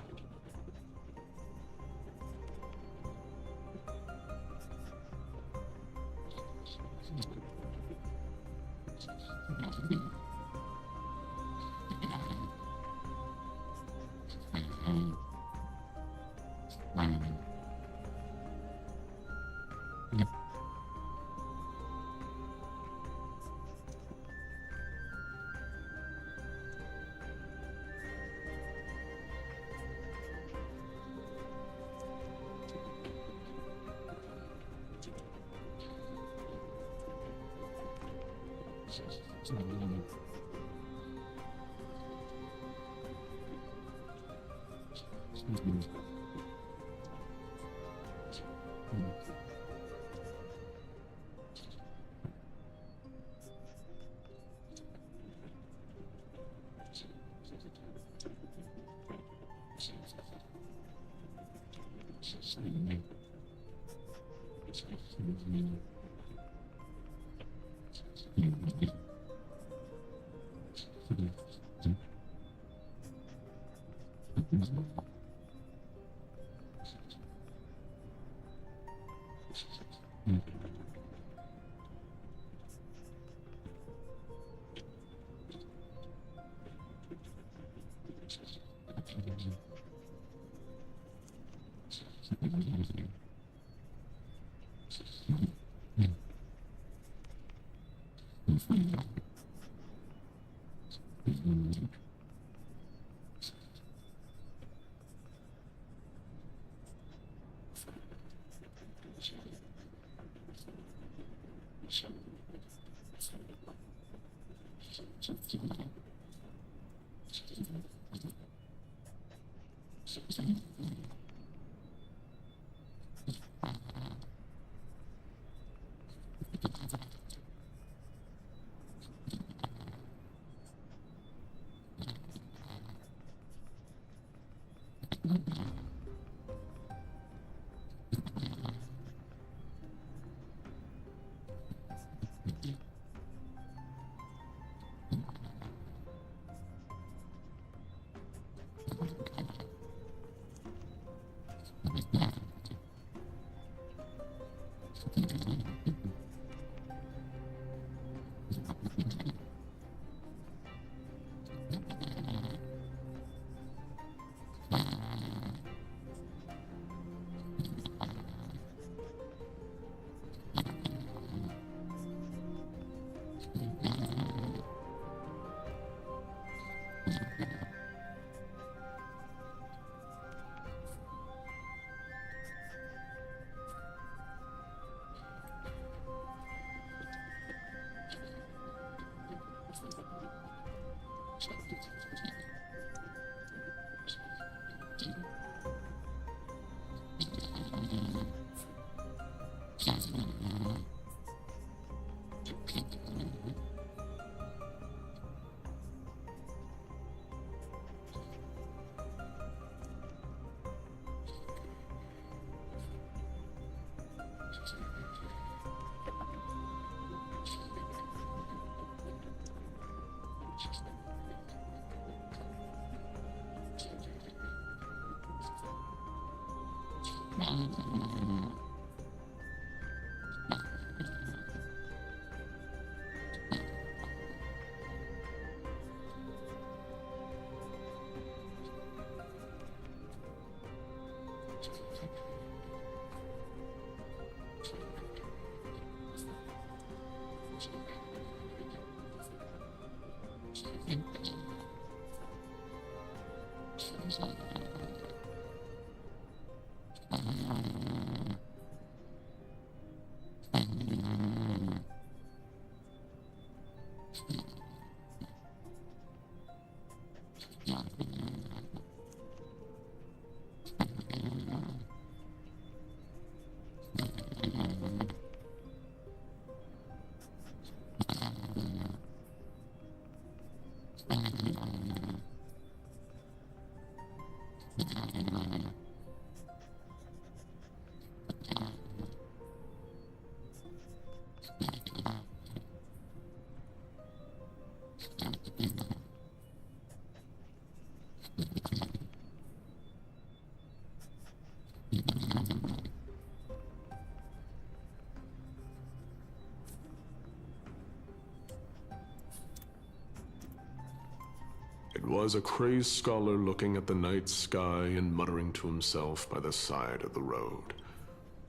It was a crazed scholar looking at the night sky and muttering to himself by the side of the road.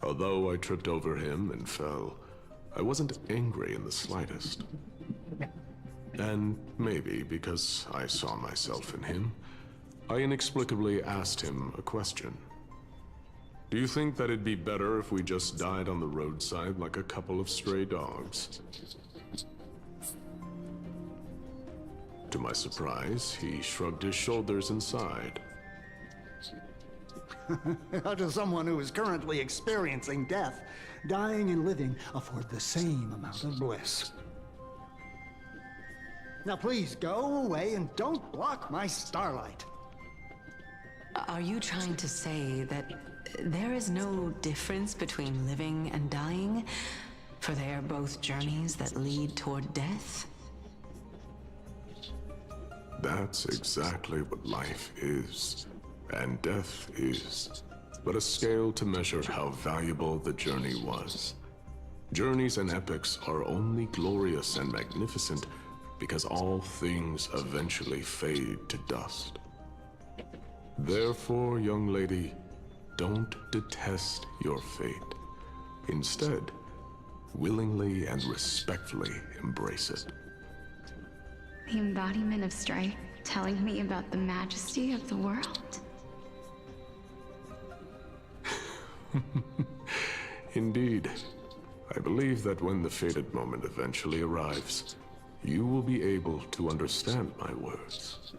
Although I tripped over him and fell, I wasn't angry in the slightest. And maybe because I saw myself in him, I inexplicably asked him a question. Do you think that it'd be better if we just died on the roadside like a couple of stray dogs? To my surprise, he shrugged his shoulders and sighed. How does someone who is currently experiencing death, dying and living, afford the same amount of bliss? Now please go away and don't block my starlight. Are you trying to say that there is no difference between living and dying? For they are both journeys that lead toward death? That's exactly what life is, and death is, but a scale to measure how valuable the journey was. Journeys and epics are only glorious and magnificent because all things eventually fade to dust. Therefore, young lady, don't detest your fate. Instead, willingly and respectfully embrace it. The embodiment of strife, telling me about the majesty of the world. Indeed. I believe that when the fated moment eventually arrives, you will be able to understand my words.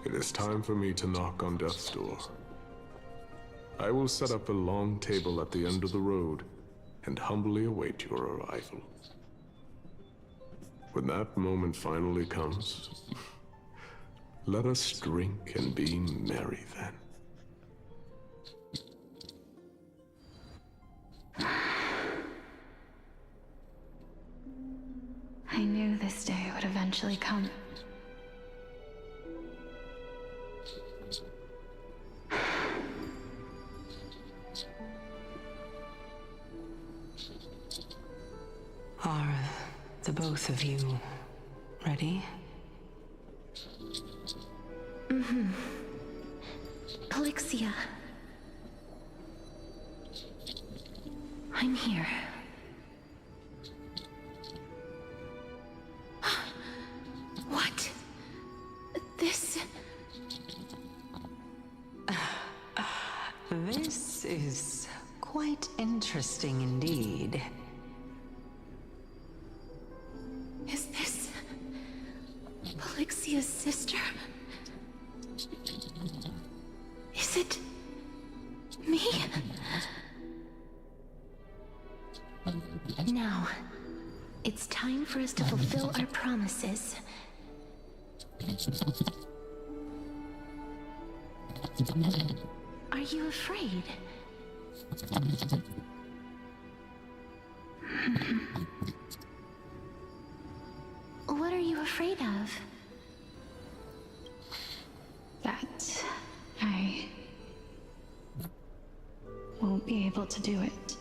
It is time for me to knock on death's door. I will set up a long table at the end of the road and humbly await your arrival. When that moment finally comes, let us drink and be merry then. I knew this day would eventually come. Are the both of you ready? Mm-hmm. Polixia. I'm here. What? This... This is quite interesting indeed. Is this... Polixia's sister? Is it... me? Now, it's time for us to fulfill our promises. Are you afraid? What are you afraid of? That I to do it.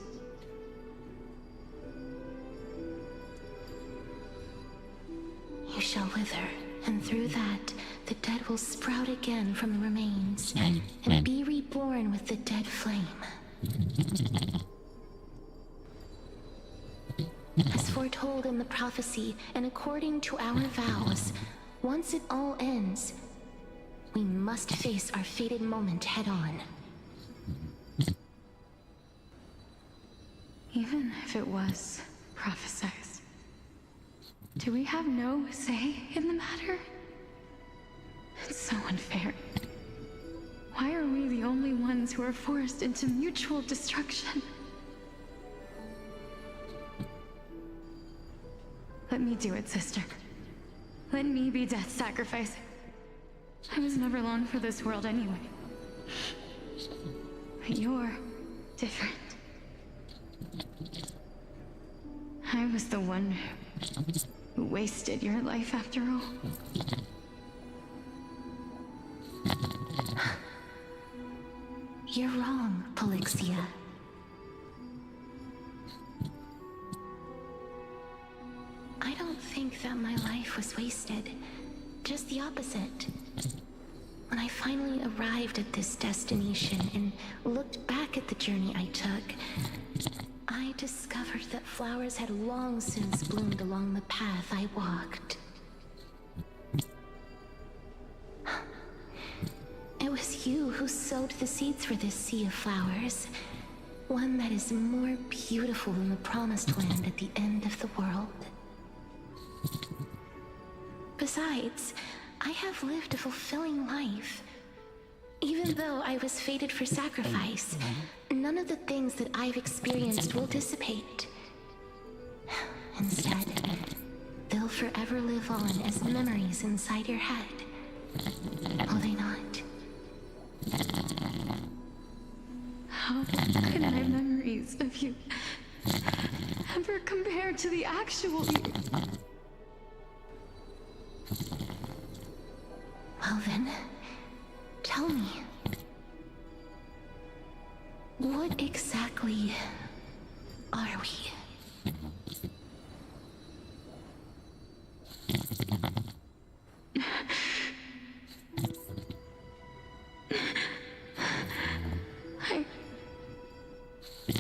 You shall wither, and through that, the dead will sprout again from the remains, and be reborn with the dead flame. As foretold in the prophecy, and according to our vows, once it all ends, we must face our fated moment head-on. Even if it was prophesied, do we have no say in the matter? It's so unfair. Why are we the only ones who are forced into mutual destruction? Let me do it, sister. Let me be death's sacrifice. I was never long for this world anyway. But you're different. I was the one who wasted your life after all. You're wrong, Polixia. I don't think that my life was wasted. Just the opposite. When I finally arrived at this destination and looked back at the journey I took, I discovered that flowers had long since bloomed along the path I walked. It was you who sowed the seeds for this sea of flowers, one that is more beautiful than the promised land at the end of the world. Besides, I have lived a fulfilling life. Even though I was fated for sacrifice, none of the things that I've experienced will dissipate. Instead, they'll forever live on as memories inside your head. Will they not? How can my memories of you ever compare to the actual you? Well then, tell me. What exactly are we?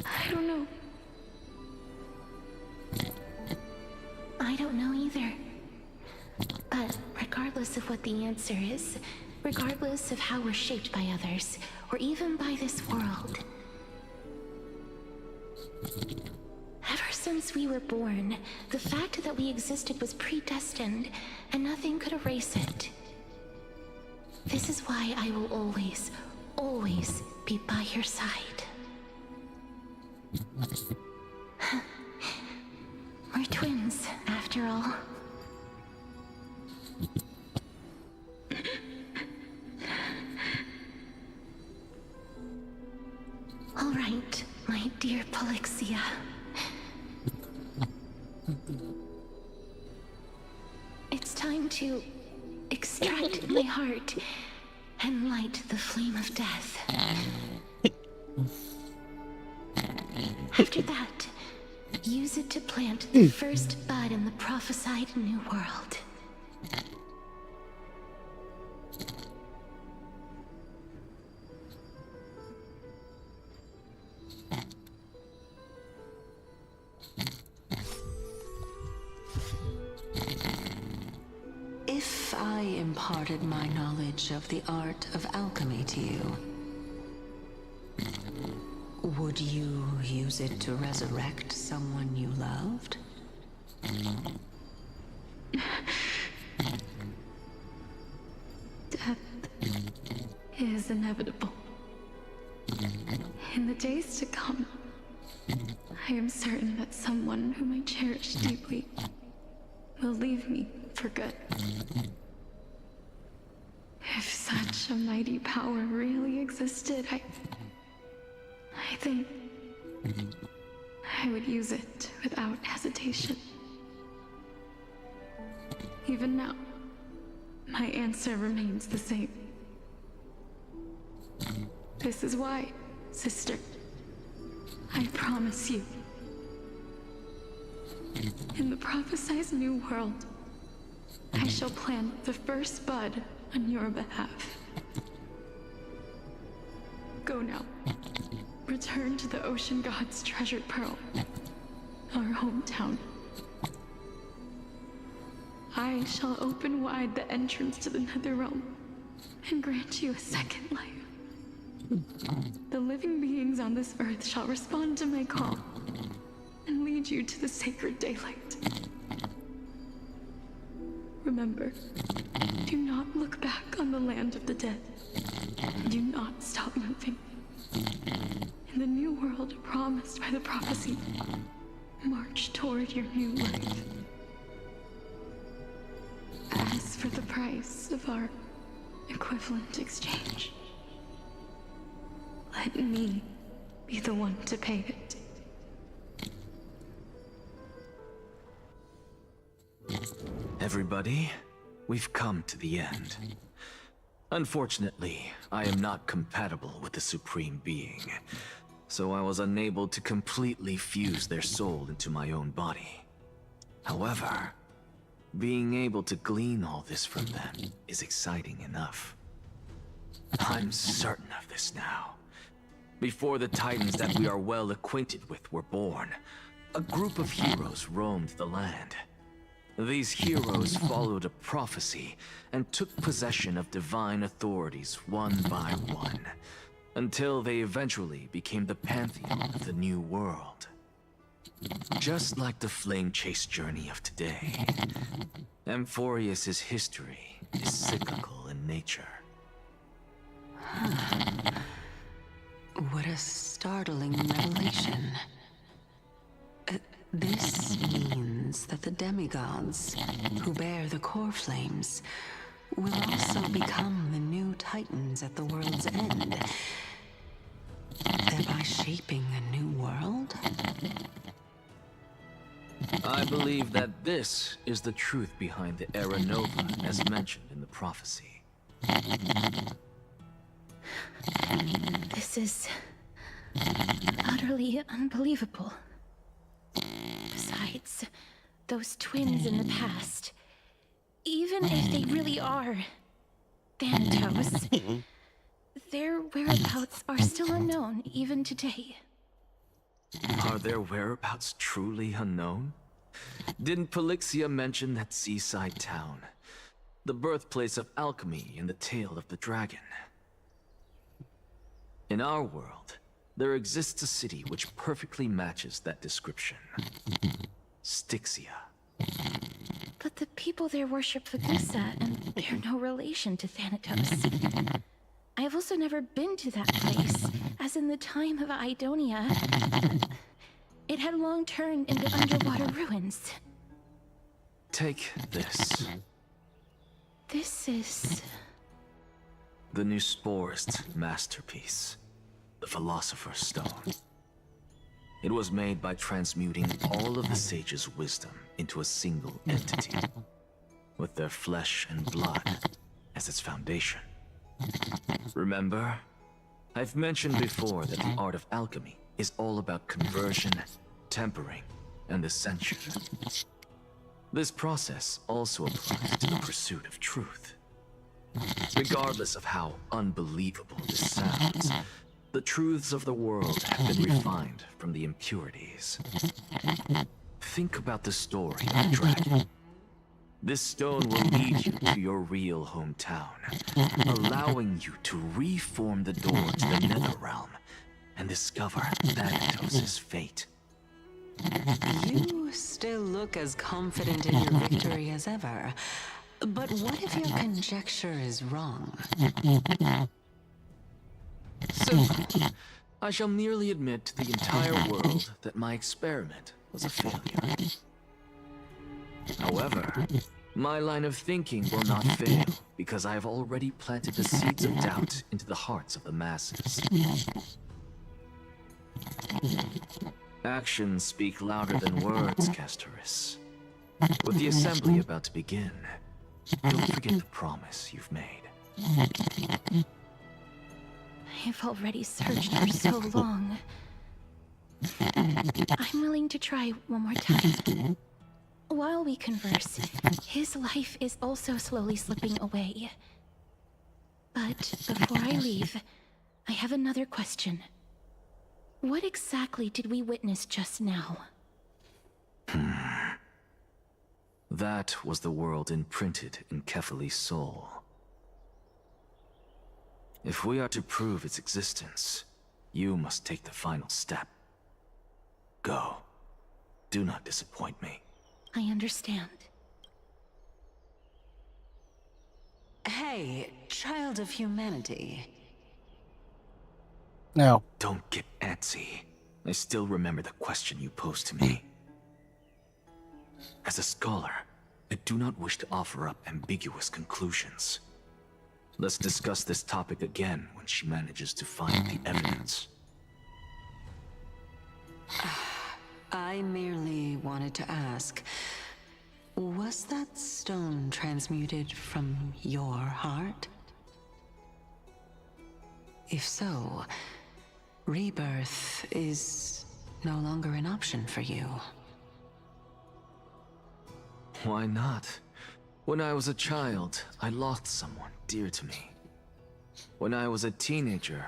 I don't know. I don't know either. But regardless of what the answer is, regardless of how we're shaped by others, or even by this world, ever since we were born, the fact that we existed was predestined, and nothing could erase it. This is why I will always, always be by your side. We're twins, after all. All right, my dear Polixia. It's time to extract my heart and light the flame of death. After that, use it to plant the first bud in the prophesied new world. If I imparted my knowledge of the art of alchemy to you, would you use it to resurrect someone you loved? Death is inevitable. In the days to come, I am certain that someone whom I cherish deeply will leave me for good. If such a mighty power really existed, I think I would use it without hesitation. Even now, my answer remains the same. This is why, sister, I promise you, in the prophesized new world, I shall plant the first bud on your behalf. Go now. Return to the Ocean God's treasured pearl, our hometown. I shall open wide the entrance to the Netherrealm and grant you a second life. The living beings on this earth shall respond to my call and lead you to the sacred daylight. Remember, do not look back on the land of the dead. Do not stop moving. In the new world promised by the prophecy, march toward your new life. As for the price of our equivalent exchange, let me be the one to pay it. Everybody, we've come to the end. Unfortunately, I am not compatible with the Supreme Being, so I was unable to completely fuse their soul into my own body. However, being able to glean all this from them is exciting enough. I'm certain of this now. Before the Titans that we are well acquainted with were born, a group of heroes roamed the land. These heroes followed a prophecy and took possession of divine authorities one by one, until they eventually became the pantheon of the new world. Just like the flame chase journey of today, Amphorius' history is cyclical in nature. What a startling revelation. This means that the demigods, who bear the core flames, will also become the new titans at the world's end, thereby shaping a new world? I believe that this is the truth behind the Era Nova as mentioned in the prophecy. This is utterly unbelievable. Besides, those twins in the past, even if they really are Thanatos, their whereabouts are still unknown even today. Are their whereabouts truly unknown? Didn't Polixia mention that seaside town, the birthplace of alchemy in the tale of the dragon? In our world, there exists a city which perfectly matches that description. Styxia. But the people there worship Fagusa, and they're no relation to Thanatos. I have also never been to that place, as in the time of Idonia, it had long turned into underwater ruins. Take this. This is... the new Sporist's masterpiece, the Philosopher's Stone. It was made by transmuting all of the sages' wisdom into a single entity, with their flesh and blood as its foundation. Remember, I've mentioned before that the art of alchemy is all about conversion, tempering, and ascension. This process also applies to the pursuit of truth. Regardless of how unbelievable this sounds, the truths of the world have been refined from the impurities. Think about the story of the dragon. This stone will lead you to your real hometown, allowing you to reform the door to the Netherrealm and discover Thanatos' fate. You still look as confident in your victory as ever. But what if your conjecture is wrong? Simple. I shall merely admit to the entire world that my experiment was a failure. However, my line of thinking will not fail, because I have already planted the seeds of doubt into the hearts of the masses. Actions speak louder than words, Castoris. With the assembly about to begin, don't forget the promise you've made. I've already searched for so long. I'm willing to try one more time. While we converse, his life is also slowly slipping away. But before I leave, I have another question. What exactly did we witness just now? That was the world imprinted in Kefali's soul. If we are to prove its existence, you must take the final step. Go. Do not disappoint me. I understand. Hey, child of humanity. No. Don't get antsy. I still remember the question you posed to me. As a scholar, I do not wish to offer up ambiguous conclusions. Let's discuss this topic again when she manages to find the evidence. I merely wanted to ask, was that stone transmuted from your heart? If so, rebirth is no longer an option for you. Why not? When I was a child, I lost someone dear to me. When I was a teenager,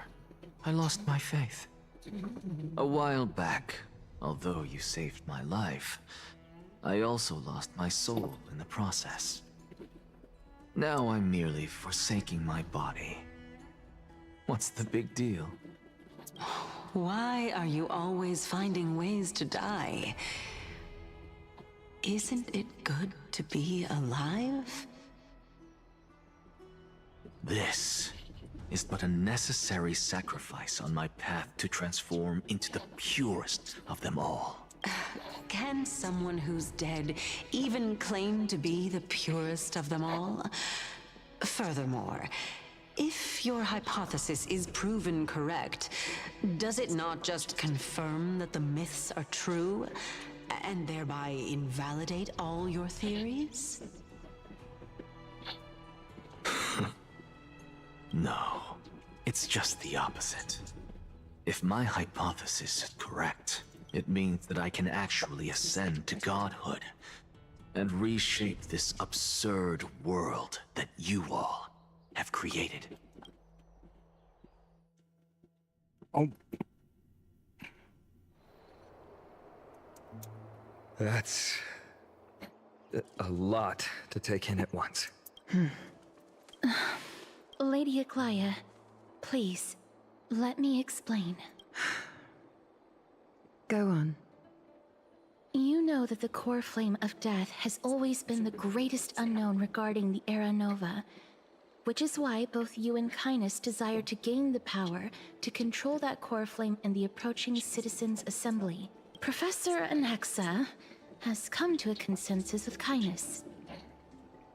I lost my faith. A while back, although you saved my life, I also lost my soul in the process. Now I'm merely forsaking my body. What's the big deal? Why are you always finding ways to die? Isn't it good to be alive? This is but a necessary sacrifice on my path to transform into the purest of them all. Can someone who's dead even claim to be the purest of them all? Furthermore, if your hypothesis is proven correct, does it not just confirm that the myths are true, and thereby invalidate all your theories? No, it's just the opposite. If my hypothesis is correct, it means that I can actually ascend to godhood and reshape this absurd world that you all have created. Oh. That's a lot to take in at once. Lady Aglaya, please, let me explain. Go on. You know that the core flame of death has always been the greatest unknown regarding the Era Nova, which is why both you and Kynes desire to gain the power to control that core flame in the approaching Citizens' Assembly. Professor Anaxa has come to a consensus with Kynes.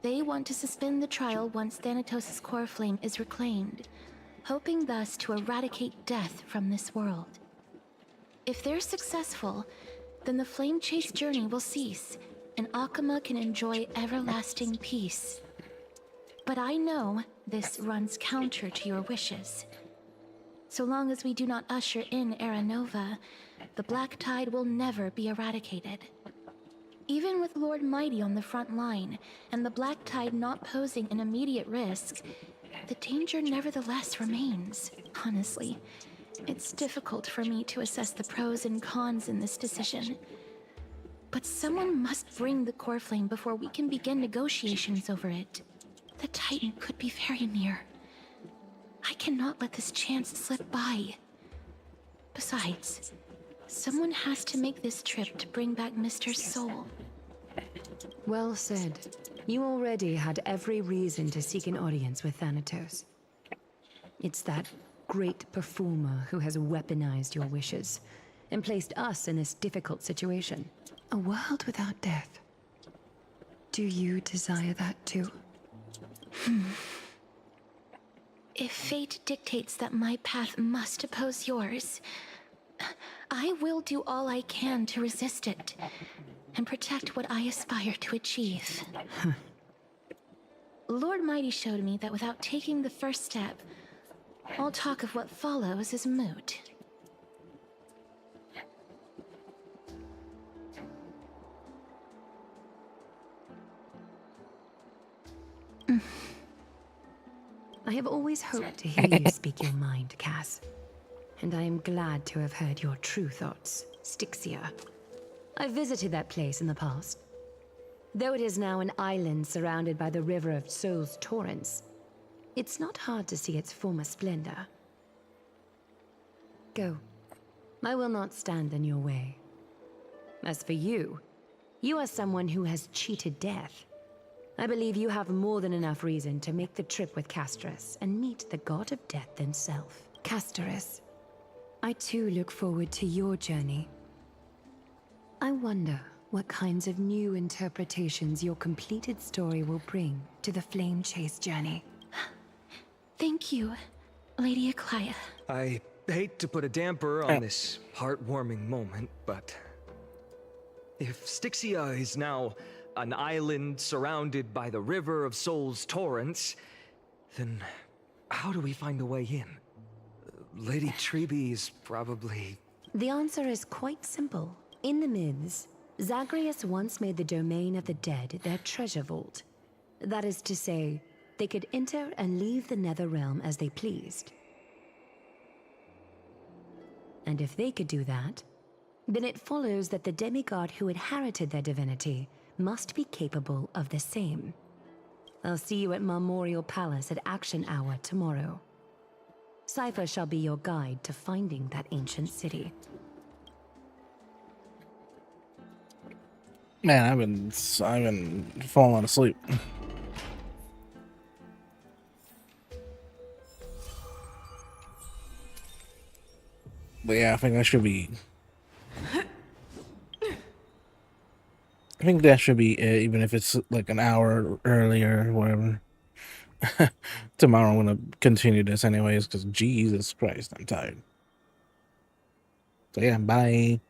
They want to suspend the trial once Thanatos' core flame is reclaimed, hoping thus to eradicate death from this world. If they're successful, then the flame chase journey will cease, and Akama can enjoy everlasting peace. But I know this runs counter to your wishes. So long as we do not usher in Era Nova, the Black Tide will never be eradicated. Even with Lord Mighty on the front line, and the Black Tide not posing an immediate risk, the danger nevertheless remains. Honestly, it's difficult for me to assess the pros and cons in this decision. But someone must bring the core flame before we can begin negotiations over it. The Titan could be very near. I cannot let this chance slip by. Besides, someone has to make this trip to bring back Mr. Soul. Well said. You already had every reason to seek an audience with Thanatos. It's that great performer who has weaponized your wishes and placed us in this difficult situation. A world without death. Do you desire that too? If fate dictates that my path must oppose yours, I will do all I can to resist it and protect what I aspire to achieve. Lord Mighty showed me that without taking the first step, all talk of what follows is moot. I have always hoped to hear you speak your mind, Cass. And I am glad to have heard your true thoughts, Styxia. I visited that place in the past. Though it is now an island surrounded by the river of Souls Torrents, it's not hard to see its former splendor. Go. I will not stand in your way. As for you, you are someone who has cheated death. I believe you have more than enough reason to make the trip with Castorus and meet the god of death himself. Castorus, I too look forward to your journey. I wonder what kinds of new interpretations your completed story will bring to the Flame Chase journey. Thank you, Lady Aglaia. I hate to put a damper on this heartwarming moment, but if Styxia is now an island surrounded by the River of Souls Torrents, then how do we find a way in? Lady Treby is probably... The answer is quite simple. In the myths, Zagreus once made the domain of the dead their treasure vault. That is to say, they could enter and leave the Nether Realm as they pleased. And if they could do that, then it follows that the demigod who inherited their divinity must be capable of the same. I'll see you at Marmorial Palace at Action Hour tomorrow. Cypher shall be your guide to finding that ancient city. Man, I've been falling asleep. But yeah, I think that should be it, even if it's like an hour earlier or whatever. Tomorrow I'm gonna continue this anyways, because Jesus Christ, I'm tired. So yeah, bye.